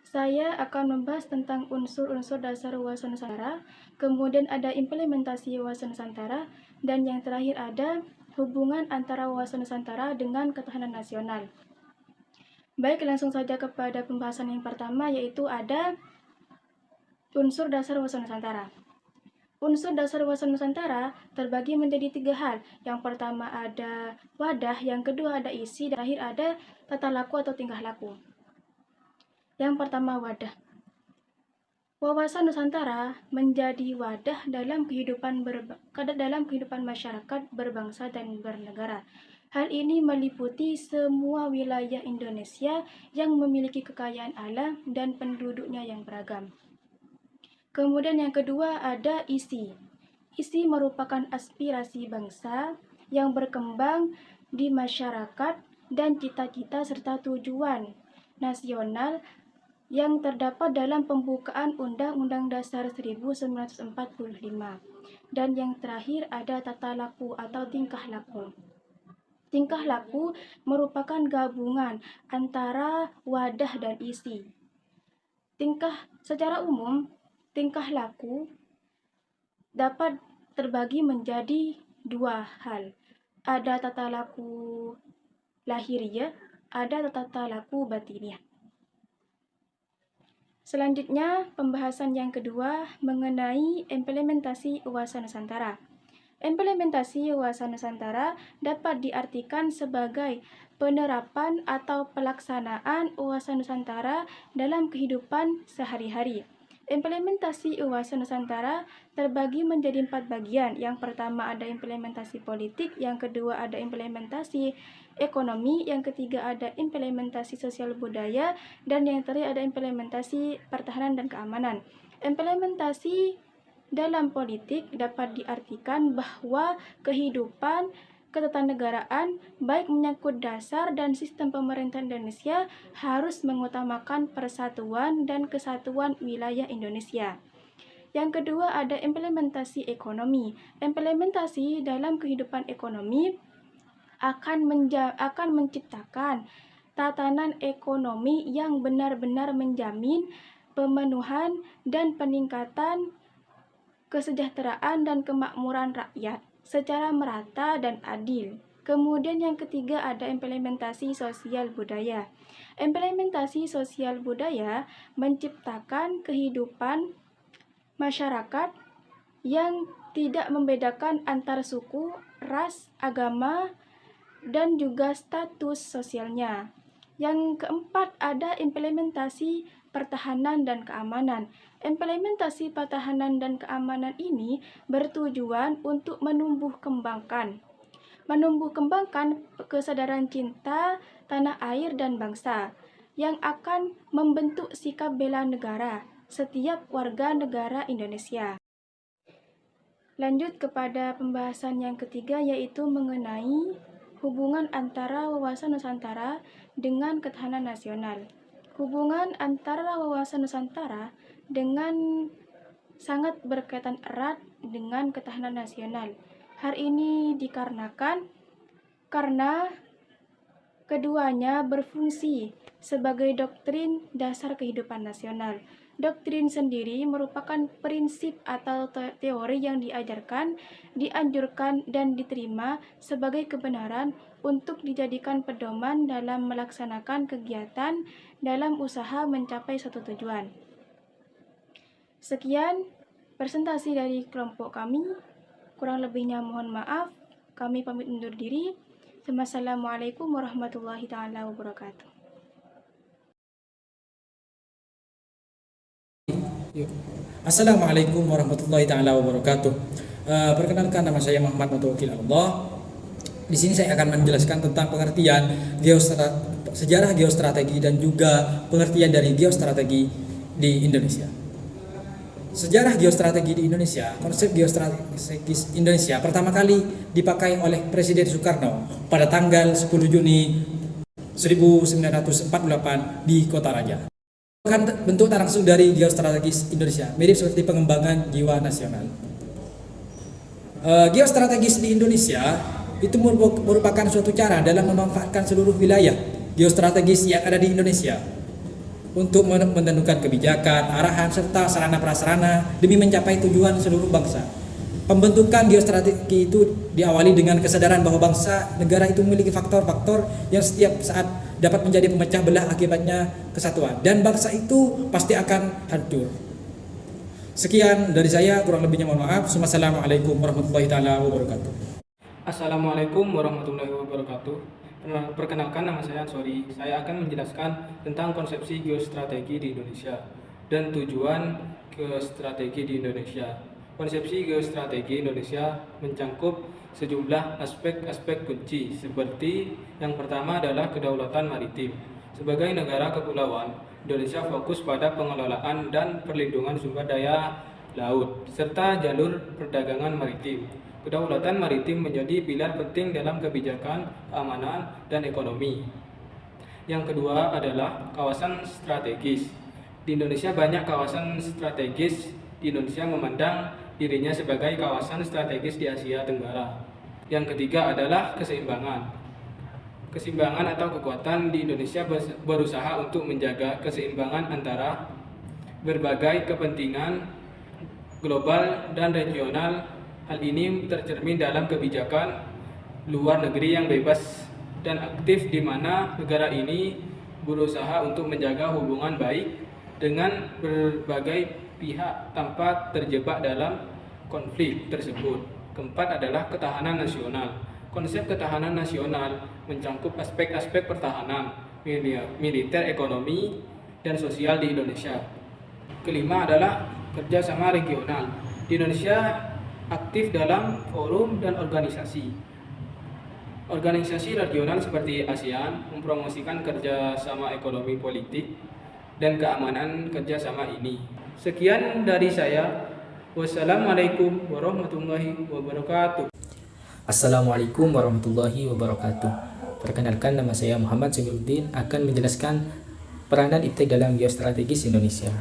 Saya akan membahas tentang unsur-unsur dasar wawasan Nusantara, kemudian ada implementasi wawasan Nusantara, dan yang terakhir ada hubungan antara wawasan Nusantara dengan ketahanan nasional. Baik, langsung saja kepada pembahasan yang pertama, yaitu ada unsur dasar wawasan Nusantara. Unsur dasar wawasan Nusantara terbagi menjadi 3 hal. Yang pertama ada wadah, yang kedua ada isi, dan terakhir ada tata laku atau tingkah laku. Yang pertama, wadah. Wawasan Nusantara menjadi wadah dalam kehidupan masyarakat berbangsa dan bernegara. Hal ini meliputi semua wilayah Indonesia yang memiliki kekayaan alam dan penduduknya yang beragam. Kemudian yang kedua ada isi. Isi merupakan aspirasi bangsa yang berkembang di masyarakat dan cita-cita serta tujuan nasional yang terdapat dalam pembukaan Undang-Undang Dasar 1945. Dan yang terakhir ada tata laku atau tingkah laku. Tingkah laku merupakan gabungan antara wadah dan isi. Secara umum, tingkah laku dapat terbagi menjadi 2 hal. Ada tata laku lahiriah, ada tata laku batiniah. Selanjutnya, pembahasan yang kedua mengenai implementasi wawasan Nusantara. Implementasi wawasan Nusantara dapat diartikan sebagai penerapan atau pelaksanaan wawasan Nusantara dalam kehidupan sehari-hari. Implementasi UASA Nusantara terbagi menjadi 4 bagian. Yang pertama ada implementasi politik, yang kedua ada implementasi ekonomi, yang ketiga ada implementasi sosial budaya, dan yang terakhir ada implementasi pertahanan dan keamanan. Implementasi dalam politik dapat diartikan bahwa kehidupan ketatanegaraan baik menyangkut dasar dan sistem pemerintahan Indonesia harus mengutamakan persatuan dan kesatuan wilayah Indonesia. Yang kedua ada implementasi ekonomi. Implementasi dalam kehidupan ekonomi akan menciptakan tatanan ekonomi yang benar-benar menjamin pemenuhan dan peningkatan kesejahteraan dan kemakmuran rakyat secara merata dan adil. Kemudian yang ketiga ada implementasi sosial budaya. Implementasi sosial budaya menciptakan kehidupan masyarakat yang tidak membedakan antar suku, ras, agama, dan juga status sosialnya. Yang keempat ada implementasi pertahanan dan keamanan. Implementasi pertahanan dan keamanan ini bertujuan untuk menumbuh kembangkan kesadaran cinta tanah air dan bangsa yang akan membentuk sikap bela negara setiap warga negara Indonesia. Lanjut kepada pembahasan yang ketiga, yaitu mengenai hubungan antara wawasan Nusantara dengan ketahanan nasional. Hubungan antara wawasan Nusantara dengan sangat berkaitan erat dengan ketahanan nasional. Hal ini dikarenakan karena keduanya berfungsi sebagai doktrin dasar kehidupan nasional. Doktrin sendiri merupakan prinsip atau teori yang diajarkan, dianjurkan, dan diterima sebagai kebenaran untuk dijadikan pedoman dalam melaksanakan kegiatan dalam usaha mencapai suatu tujuan. Sekian presentasi dari kelompok kami. Kurang lebihnya mohon maaf. Kami pamit undur diri. Wassalamualaikum warahmatullahi taala wabarakatuh. Assalamualaikum warahmatullahi taala wabarakatuh. Perkenalkan, nama saya Muhammad Mutawakkil Allah. Di sini saya akan menjelaskan tentang pengertian sejarah geostrategi dan juga pengertian dari geostrategi di Indonesia. Sejarah geostrategi di Indonesia, konsep geostrategis Indonesia pertama kali dipakai oleh Presiden Soekarno pada tanggal 10 Juni 1948 di Kota Raja. Kan bentuk tak langsung dari geostrategis Indonesia, mirip seperti pengembangan jiwa nasional. Geostrategis di Indonesia itu merupakan suatu cara dalam memanfaatkan seluruh wilayah geostrategis yang ada di Indonesia untuk menentukan kebijakan, arahan, serta sarana-prasarana demi mencapai tujuan seluruh bangsa. Pembentukan geostrategi itu diawali dengan kesadaran bahwa bangsa negara itu memiliki faktor-faktor yang setiap saat dapat menjadi pemecah belah akibatnya kesatuan, dan bangsa itu pasti akan hancur. Sekian dari saya, kurang lebihnya mohon maaf. Wassalamualaikum warahmatullahi taala wabarakatuh. Assalamualaikum warahmatullahi wabarakatuh. Perkenalkan, nama saya Ansori. Saya akan menjelaskan tentang konsepsi geostrategi di Indonesia dan tujuan geostrategi di Indonesia. Konsepsi geostrategi Indonesia mencangkup sejumlah aspek-aspek kunci, seperti yang pertama adalah kedaulatan maritim. Sebagai negara kepulauan, Indonesia fokus pada pengelolaan dan perlindungan sumber daya laut serta jalur perdagangan maritim. Kedaulatan maritim menjadi pilar penting dalam kebijakan, keamanan, dan ekonomi. Yang kedua adalah kawasan strategis. Di Indonesia banyak kawasan strategis. Di Indonesia memandang dirinya sebagai kawasan strategis di Asia Tenggara. Yang ketiga adalah keseimbangan. Keseimbangan atau kekuatan di Indonesia berusaha untuk menjaga keseimbangan antara berbagai kepentingan global dan regional. Hal ini tercermin dalam kebijakan luar negeri yang bebas dan aktif, di mana negara ini berusaha untuk menjaga hubungan baik dengan berbagai pihak tanpa terjebak dalam konflik tersebut. Keempat adalah ketahanan nasional. Konsep ketahanan nasional mencangkup aspek-aspek pertahanan, militer, ekonomi, dan sosial di Indonesia. Kelima adalah kerjasama regional. Di Indonesia aktif dalam forum dan organisasi. Organisasi regional seperti ASEAN mempromosikan kerjasama ekonomi politik dan keamanan kerjasama ini. Sekian dari saya. Wassalamualaikum warahmatullahi wabarakatuh. Assalamualaikum warahmatullahi wabarakatuh. Perkenalkan, nama saya Muhammad Samiruddin akan menjelaskan peranan IPTEK dalam geostrategis Indonesia.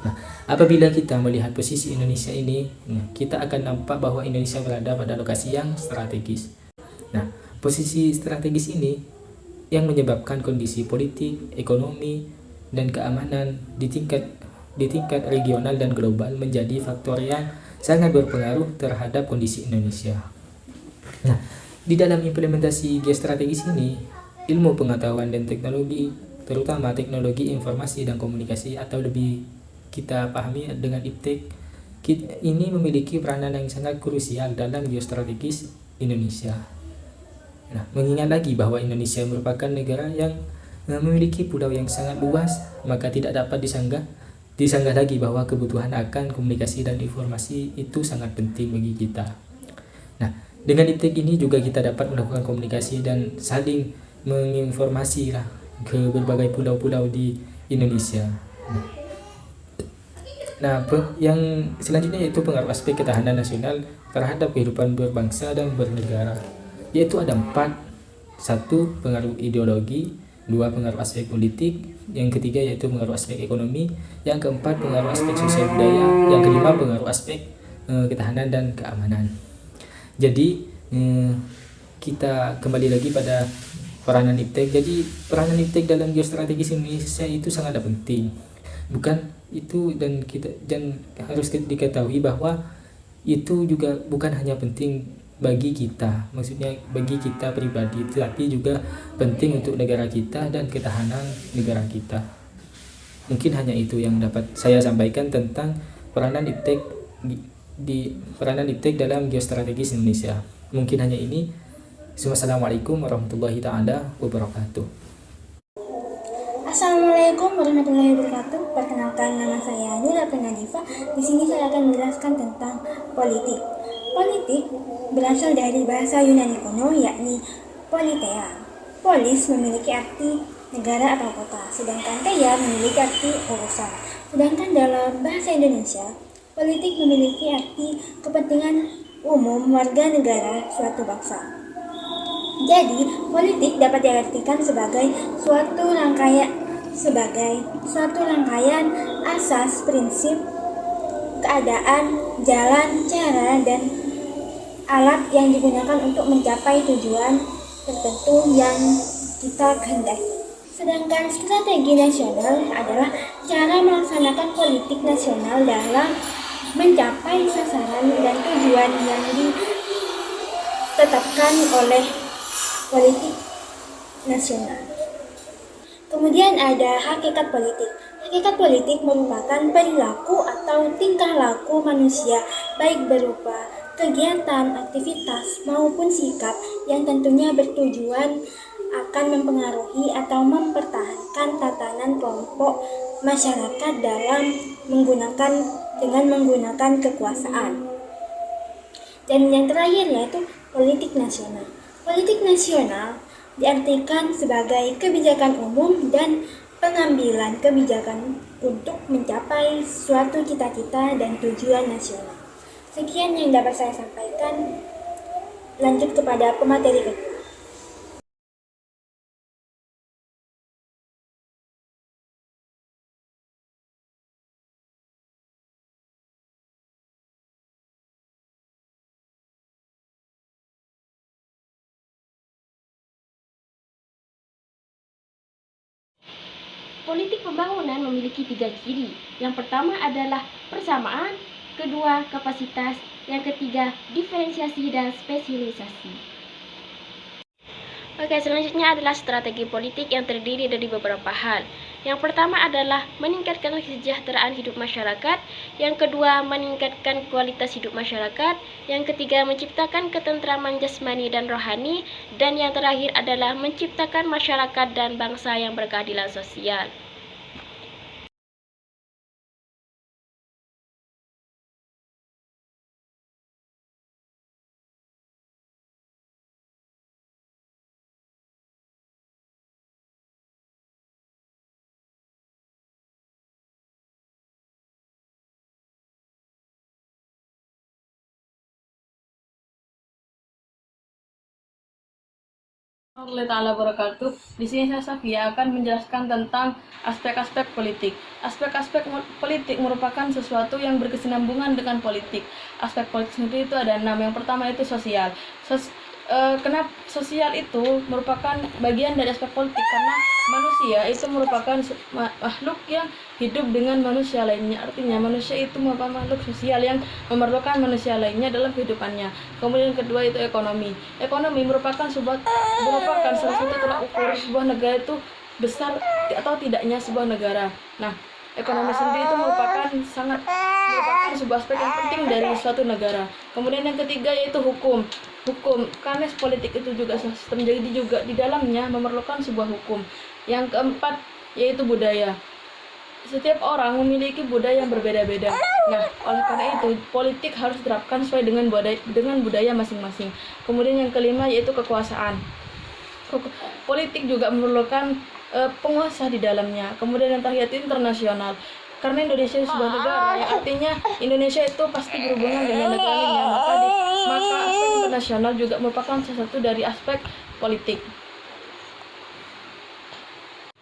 Nah, apabila kita melihat posisi Indonesia ini, kita akan nampak bahwa Indonesia berada pada lokasi yang strategis. Nah, posisi strategis ini yang menyebabkan kondisi politik, ekonomi, dan keamanan di tingkat regional dan global menjadi faktor yang sangat berpengaruh terhadap kondisi Indonesia. Nah, di dalam implementasi geostrategis ini, ilmu pengetahuan dan teknologi, terutama teknologi informasi dan komunikasi atau lebih kita pahami dengan IPTEK, ini memiliki peranan yang sangat krusial dalam geostrategis Indonesia. Nah, mengingat lagi bahwa Indonesia merupakan negara yang memiliki pulau yang sangat luas, maka tidak dapat disanggah lagi bahwa kebutuhan akan komunikasi dan informasi itu sangat penting bagi kita. Nah, dengan IPTEK ini juga kita dapat melakukan komunikasi dan saling menginformasi ke berbagai pulau-pulau di Indonesia. Nah, yang selanjutnya yaitu pengaruh aspek ketahanan nasional terhadap kehidupan berbangsa dan bernegara, yaitu ada 4. 1. Pengaruh ideologi. 2. Pengaruh aspek politik. Yang ketiga yaitu pengaruh aspek ekonomi. Yang keempat pengaruh aspek sosial budaya. Yang kelima pengaruh aspek ketahanan dan keamanan. Jadi kita kembali lagi pada peranan IPTEK. Jadi peranan IPTEK dalam geostrategis Indonesia itu sangatlah penting. Bukan itu dan harus diketahui bahwa itu juga bukan hanya penting bagi kita, maksudnya bagi kita pribadi, tetapi juga penting untuk negara kita dan ketahanan negara kita. Mungkin hanya itu yang dapat saya sampaikan tentang peranan IPTEK dalam geostrategis Indonesia. Mungkin hanya ini. Wassalamualaikum warahmatullahi taala wabarakatuh. Assalamualaikum warahmatullahi wabarakatuh. Perkenalkan, nama saya Nila Pranadifa. Di sini saya akan menjelaskan tentang politik. Politik berasal dari bahasa Yunani kuno, yakni politeia. Polis memiliki arti negara atau kota, sedangkan teia memiliki arti urusan. Sedangkan dalam bahasa Indonesia, politik memiliki arti kepentingan umum warga negara suatu bangsa. Jadi, politik dapat diartikan sebagai suatu rangkaian asas, prinsip, keadaan, jalan, cara, dan alat yang digunakan untuk mencapai tujuan tertentu yang kita kehendaki. Sedangkan strategi nasional adalah cara melaksanakan politik nasional dalam mencapai sasaran dan tujuan yang ditetapkan oleh politik nasional. Kemudian ada hakikat politik. Hakikat politik merupakan perilaku atau tingkah laku manusia, baik berupa kegiatan, aktivitas, maupun sikap yang tentunya bertujuan akan mempengaruhi atau mempertahankan tatanan kelompok masyarakat dengan menggunakan kekuasaan. Dan yang terakhir yaitu politik nasional. Politik nasional diartikan sebagai kebijakan umum dan pengambilan kebijakan untuk mencapai suatu cita-cita dan tujuan nasional. Sekian yang dapat saya sampaikan. Lanjut kepada pemateri kedua. Politik pembangunan memiliki 3 ciri. Yang pertama adalah persamaan, kedua kapasitas, yang ketiga diferensiasi dan spesialisasi. Oke, selanjutnya adalah strategi politik yang terdiri dari beberapa hal. Yang pertama adalah meningkatkan kesejahteraan hidup masyarakat, yang kedua meningkatkan kualitas hidup masyarakat, yang ketiga menciptakan ketentraman jasmani dan rohani, dan yang terakhir adalah menciptakan masyarakat dan bangsa yang berkeadilan sosial. Warahmatullahi taala wabarakatuh. Di sini saya Safia akan menjelaskan tentang aspek-aspek politik. Aspek-aspek politik merupakan sesuatu yang berkesinambungan dengan politik. Aspek politik sendiri itu ada 6. Yang pertama itu sosial. Kenapa sosial itu merupakan bagian dari aspek politik? Karena manusia itu merupakan makhluk yang hidup dengan manusia lainnya. Artinya manusia itu merupakan makhluk sosial yang memerlukan manusia lainnya dalam kehidupannya. Kemudian yang kedua itu ekonomi. Ekonomi merupakan salah satu tolak ukur sebuah negara itu besar atau tidaknya sebuah negara. Nah, ekonomi sendiri itu merupakan sebuah aspek yang penting dari suatu negara. Kemudian yang ketiga yaitu hukum. Karena politik itu juga sistem, jadi juga di dalamnya memerlukan sebuah hukum. Yang keempat yaitu budaya. Setiap orang memiliki budaya yang berbeda-beda. Nah, oleh karena itu politik harus diterapkan sesuai dengan budaya masing-masing. Kemudian yang kelima yaitu kekuasaan. Politik juga memerlukan penguasa di dalamnya. Kemudian yang terakhir itu internasional. Karena Indonesia sebuah negara, yang artinya Indonesia itu pasti berhubungan dengan negara lainnya, maka aspek internasional juga merupakan salah satu dari aspek politik.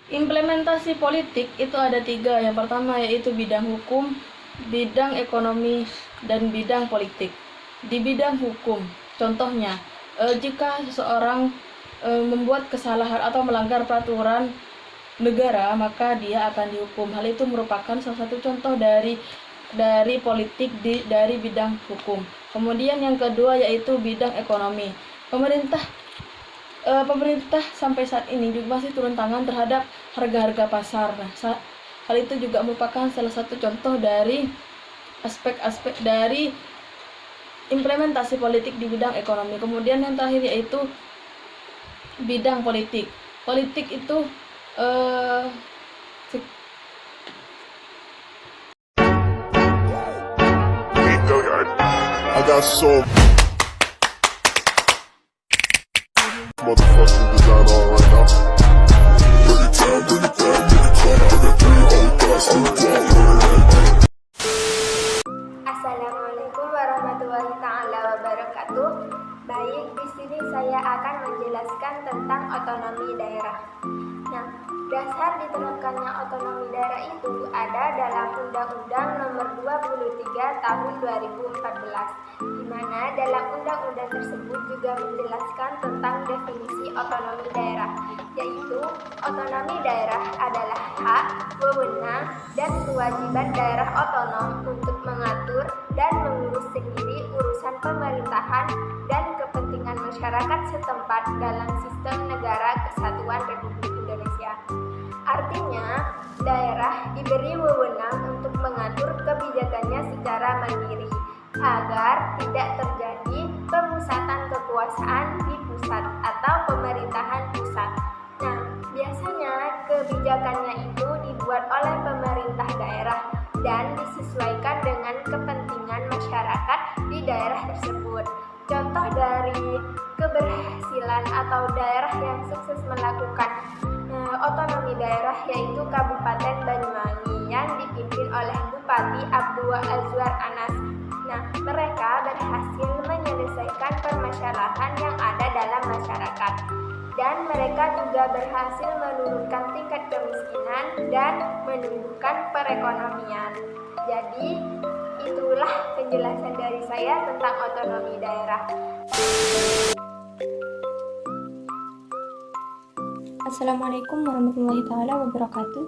Implementasi politik itu ada 3. Yang pertama yaitu bidang hukum, bidang ekonomi, dan bidang politik. Di bidang hukum, contohnya, jika seseorang membuat kesalahan atau melanggar peraturan negara, maka dia akan dihukum. Hal itu merupakan salah satu contoh dari politik dari bidang hukum. Kemudian yang kedua yaitu bidang ekonomi. Pemerintah sampai saat ini juga masih turun tangan terhadap harga-harga pasar. Nah, hal itu juga merupakan salah satu contoh dari aspek-aspek dari implementasi politik di bidang ekonomi. Kemudian yang terakhir yaitu bidang politik. Politik itu I got so motherfucking design on right now. Bring it down, bring it down, bring it down. I got 3 old thoughts to Assalamualaikum warahmatullahi taala wabarakatuh. Baik, di sini saya akan menjelaskan tentang otonomi daerah. Nah, dasar diterapkannya otonomi daerah itu ada dalam Undang-Undang Nomor 23 Tahun 2014, di mana dalam undang-undang tersebut juga menjelaskan tentang definisi otonomi daerah, yaitu otonomi daerah adalah hak, wewenang, dan kewajiban daerah otonom untuk mengatur dan mengurus sendiri urusan pemerintahan dan kepentingan masyarakat setempat dalam sistem negara kesatuan Republik Indonesia. Artinya, daerah diberi wewenang untuk mengatur kebijakannya secara mandiri agar tidak terjadi pemusatan kekuasaan di pusat atau pemerintahan pusat. Nah, biasanya kebijakannya itu dibuat oleh pemerintah daerah dan disesuaikan dengan kepentingan masyarakat di daerah tersebut. Contoh dari keberhasilan atau daerah yang sukses melakukan otonomi daerah yaitu Kabupaten Banyuwangi yang dipimpin oleh Bupati Abdul Azwar Anas. Nah, mereka berhasil menyelesaikan permasalahan yang ada dalam masyarakat, dan mereka juga berhasil menurunkan tingkat kemiskinan dan menumbuhkan perekonomian. Jadi, itulah penjelasan dari saya tentang otonomi daerah. Assalamualaikum warahmatullahi taala wabarakatuh.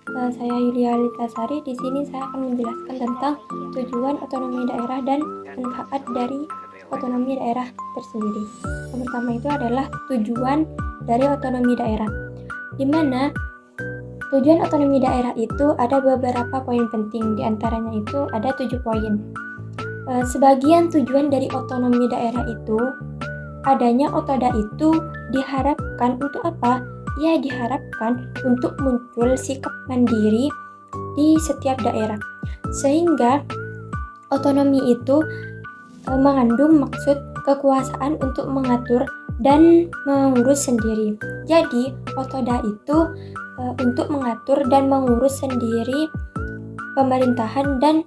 Saya Yulia Litasari. Di sini saya akan menjelaskan tentang tujuan otonomi daerah dan manfaat dari otonomi daerah tersendiri. Yang pertama itu adalah tujuan dari otonomi daerah, di mana tujuan otonomi daerah itu ada beberapa poin penting. Di antaranya itu ada 7 poin. Sebagian tujuan dari otonomi daerah itu, adanya otoda itu diharapkan untuk apa? Ya, diharapkan untuk muncul sikap mandiri di setiap daerah, sehingga otonomi itu mengandung maksud kekuasaan untuk mengatur dan mengurus sendiri. Jadi, otoda itu untuk mengatur dan mengurus sendiri pemerintahan dan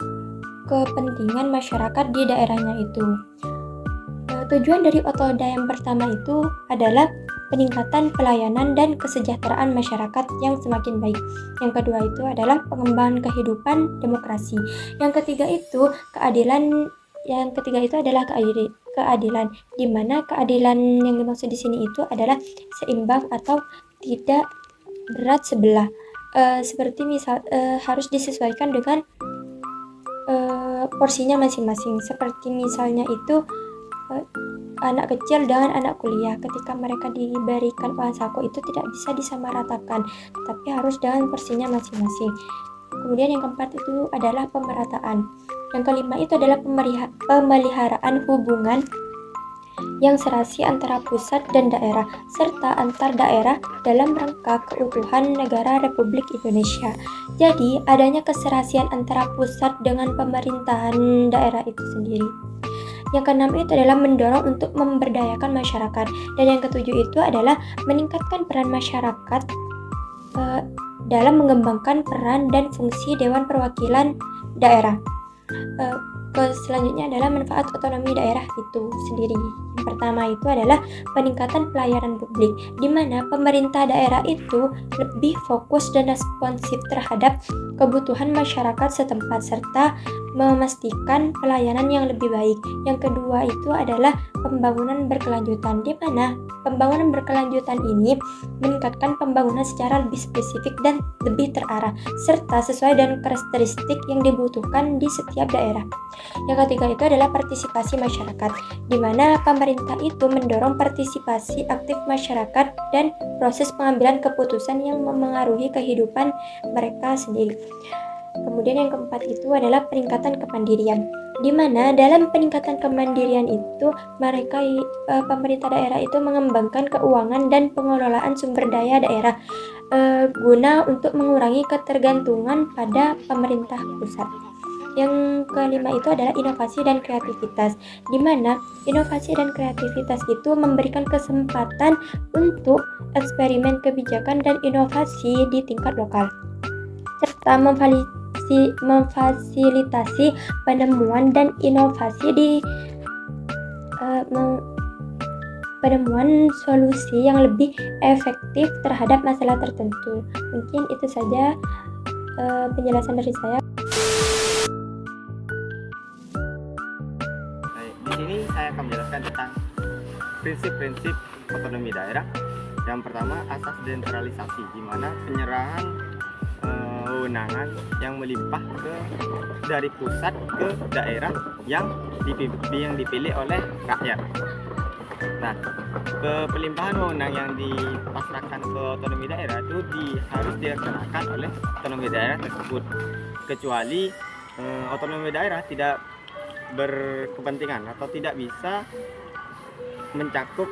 kepentingan masyarakat di daerahnya itu. Tujuan dari otoda yang pertama itu adalah peningkatan pelayanan dan kesejahteraan masyarakat yang semakin baik. Yang kedua itu adalah pengembangan kehidupan demokrasi. Yang ketiga itu keadilan. Yang ketiga itu adalah keadilan, di mana keadilan yang dimaksud di sini itu adalah seimbang atau tidak berat sebelah. Seperti misal harus disesuaikan dengan porsinya masing-masing. Seperti misalnya itu anak kecil dengan anak kuliah, ketika mereka diberikan uang saku itu tidak bisa disamaratakan, tapi harus dengan porsinya masing-masing. Kemudian yang keempat itu adalah pemerataan. Yang kelima itu adalah pemeliharaan hubungan yang serasi antara pusat dan daerah, serta antar daerah dalam rangka keutuhan negara Republik Indonesia. Jadi, adanya keserasian antara pusat dengan pemerintahan daerah itu sendiri. Yang keenam itu adalah mendorong untuk memberdayakan masyarakat. Dan yang ketujuh itu adalah meningkatkan peran masyarakat dalam mengembangkan peran dan fungsi Dewan Perwakilan Daerah. Selanjutnya adalah manfaat otonomi daerah itu sendiri. Yang pertama itu adalah peningkatan pelayanan publik, di mana pemerintah daerah itu lebih fokus dan responsif terhadap kebutuhan masyarakat setempat serta memastikan pelayanan yang lebih baik. Yang kedua itu adalah pembangunan berkelanjutan, di mana pembangunan berkelanjutan ini meningkatkan pembangunan secara lebih spesifik dan lebih terarah serta sesuai dengan karakteristik yang dibutuhkan di setiap daerah. Yang ketiga itu adalah partisipasi masyarakat, di mana pemerintah itu mendorong partisipasi aktif masyarakat dan proses pengambilan keputusan yang memengaruhi kehidupan mereka sendiri. Kemudian yang keempat itu adalah peningkatan kemandirian, di mana dalam peningkatan kemandirian itu pemerintah daerah itu mengembangkan keuangan dan pengelolaan sumber daya daerah guna untuk mengurangi ketergantungan pada pemerintah pusat. Yang kelima itu adalah inovasi dan kreativitas, di mana inovasi dan kreativitas itu memberikan kesempatan untuk eksperimen kebijakan dan inovasi di tingkat lokal, serta memfasilitasi penemuan dan inovasi penemuan solusi yang lebih efektif terhadap masalah tertentu. Mungkin itu saja penjelasan dari saya. Di sini saya akan menjelaskan tentang prinsip-prinsip otonomi daerah. Yang pertama, asas desentralisasi, di mana penyerahan wewenangan yang melimpah dari pusat ke daerah yang dipilih oleh rakyat. Nah, pelimpahan wewenang yang dipasrahkan ke otonomi daerah itu harus dilaksanakan oleh otonomi daerah tersebut, kecuali otonomi daerah tidak berkepentingan atau tidak bisa mencakup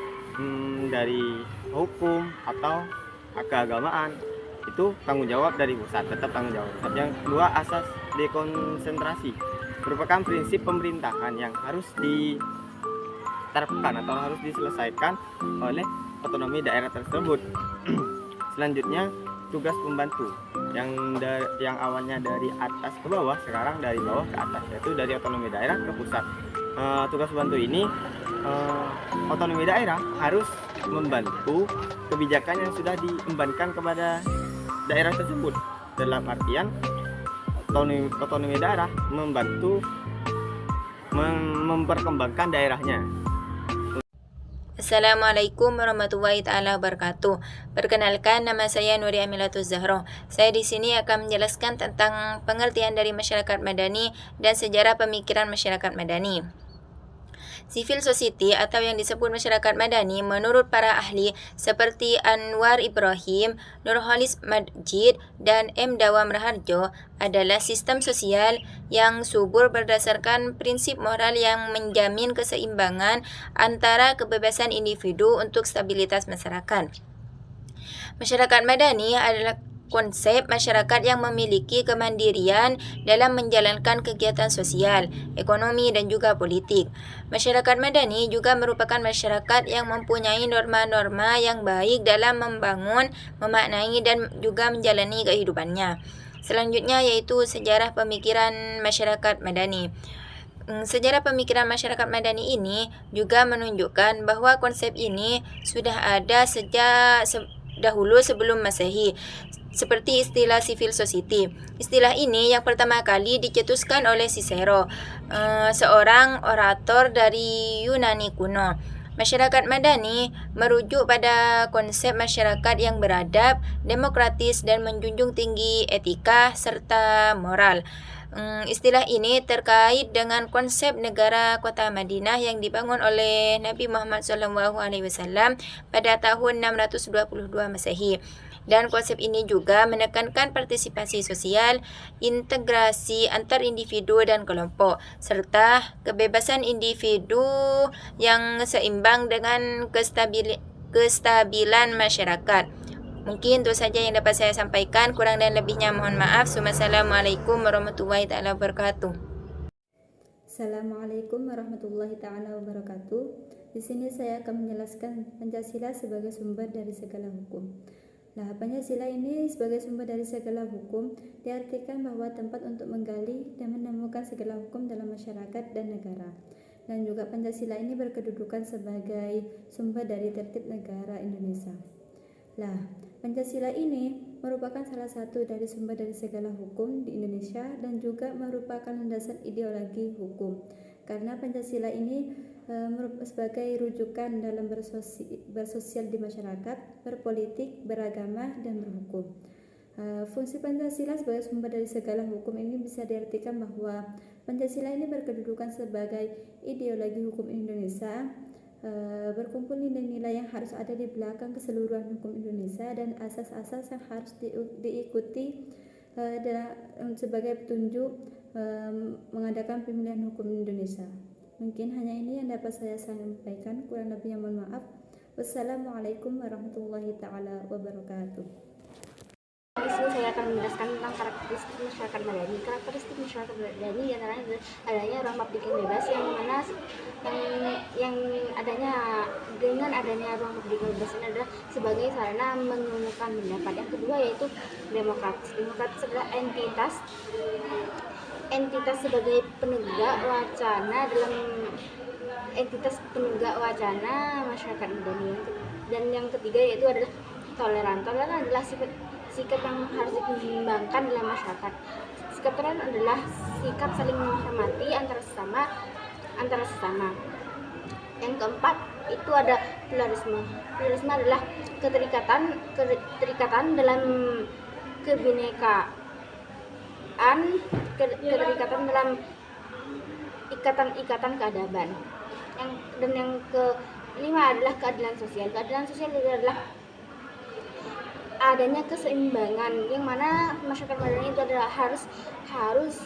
dari hukum atau keagamaan. Itu tanggung jawab dari pusat, tetap tanggung jawab pusat. Yang kedua, asas dekonsentrasi merupakan prinsip pemerintahan yang harus diterapkan atau harus diselesaikan oleh otonomi daerah tersebut. Selanjutnya, tugas pembantu yang awalnya dari atas ke bawah, sekarang dari bawah ke atas, yaitu dari otonomi daerah ke pusat. Tugas pembantu ini otonomi daerah harus membantu kebijakan yang sudah diembankan kepada daerah tersebut. Dalam artian otonomi daerah membantu memperkembangkan daerahnya. Assalamualaikum warahmatullahi taala wabarakatuh. Perkenalkan, nama saya Nuri Amilatul Zahro. Saya di sini akan menjelaskan tentang pengertian dari masyarakat madani dan sejarah pemikiran masyarakat madani. Civil society atau yang disebut masyarakat madani menurut para ahli seperti Anwar Ibrahim, Nurholis Majid, dan M. Dawam Raharjo adalah sistem sosial yang subur berdasarkan prinsip moral yang menjamin keseimbangan antara kebebasan individu untuk stabilitas masyarakat. Masyarakat madani adalah konsep masyarakat yang memiliki kemandirian dalam menjalankan kegiatan sosial, ekonomi, dan juga politik. Masyarakat madani juga merupakan masyarakat yang mempunyai norma-norma yang baik dalam membangun, memaknai, dan juga menjalani kehidupannya. Selanjutnya yaitu sejarah pemikiran masyarakat madani. Sejarah pemikiran masyarakat madani ini juga menunjukkan bahwa konsep ini sudah ada sejak dahulu sebelum Masehi, seperti istilah civil society. Istilah ini yang pertama kali dicetuskan oleh Cicero, seorang orator dari Yunani kuno. Masyarakat madani merujuk pada konsep masyarakat yang beradab, demokratis, dan menjunjung tinggi etika serta moral. Istilah ini terkait dengan konsep negara kota Madinah yang dibangun oleh Nabi Muhammad SAW pada tahun 622 Masehi. Dan konsep ini juga menekankan partisipasi sosial, integrasi antar individu dan kelompok, serta kebebasan individu yang seimbang dengan kestabilan masyarakat. Mungkin itu saja yang dapat saya sampaikan, kurang dan lebihnya mohon maaf. Assalamualaikum warahmatullahi wabarakatuh. Assalamualaikum warahmatullahi wabarakatuh. Di sini saya akan menjelaskan Pancasila sebagai sumber dari segala hukum. Nah, Pancasila ini sebagai sumber dari segala hukum diartikan bahwa tempat untuk menggali dan menemukan segala hukum dalam masyarakat dan negara. Dan juga Pancasila ini berkedudukan sebagai sumber dari tertib negara Indonesia. Nah, Pancasila ini merupakan salah satu dari sumber dari segala hukum di Indonesia dan juga merupakan landasan ideologi hukum. Karena Pancasila ini sebagai rujukan dalam bersosial di masyarakat, berpolitik, beragama, dan berhukum. Fungsi Pancasila sebagai sumber dari segala hukum ini bisa diartikan bahwa Pancasila ini berkedudukan sebagai ideologi hukum Indonesia, berkumpul nilai-nilai yang harus ada di belakang keseluruhan hukum Indonesia dan asas-asas yang harus diikuti sebagai petunjuk mengadakan pemilihan hukum Indonesia. Mungkin hanya ini yang dapat saya sampaikan, kurang lebihnya mohon maaf. Wassalamualaikum warahmatullahi wabarakatuh. Di sini saya akan menjelaskan tentang karakteristik masyarakat madani. Karakteristik masyarakat madani diantaranya adanya ruang publik yang bebas, yang mana yang adanya dengan adanya ruang publik yang bebas ini adalah sebagai sarana mengumumkan pendapat. Yang kedua yaitu demokratis. Demokratis adalah entitas sebagai penegak wacana masyarakat madani. Dan yang ketiga yaitu adalah toleran. Toleran adalah sikap yang harus dikembangkan dalam masyarakat. Sikap toleran adalah sikap saling menghormati antara sesama. Yang keempat itu ada pluralisme. Pluralisme adalah keterikatan dalam kebinekaan, keterikatan dalam ikatan keadaban. Dan yang kelima adalah keadilan sosial. Keadilan sosial adalah adanya keseimbangan, yang mana masyarakat madani itu adalah harus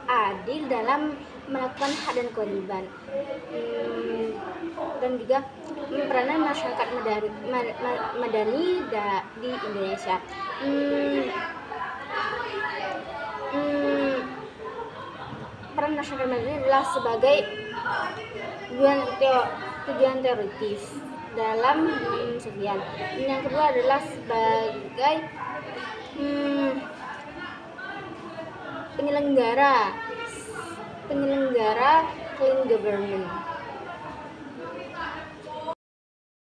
adil dalam melakukan hak dan kewajiban. Dan juga peranan masyarakat madani di Indonesia. Peran masyarakat madani adalah sebagai tujuan teoritis dalam sosial. Yang kedua adalah sebagai penyelenggara clean government.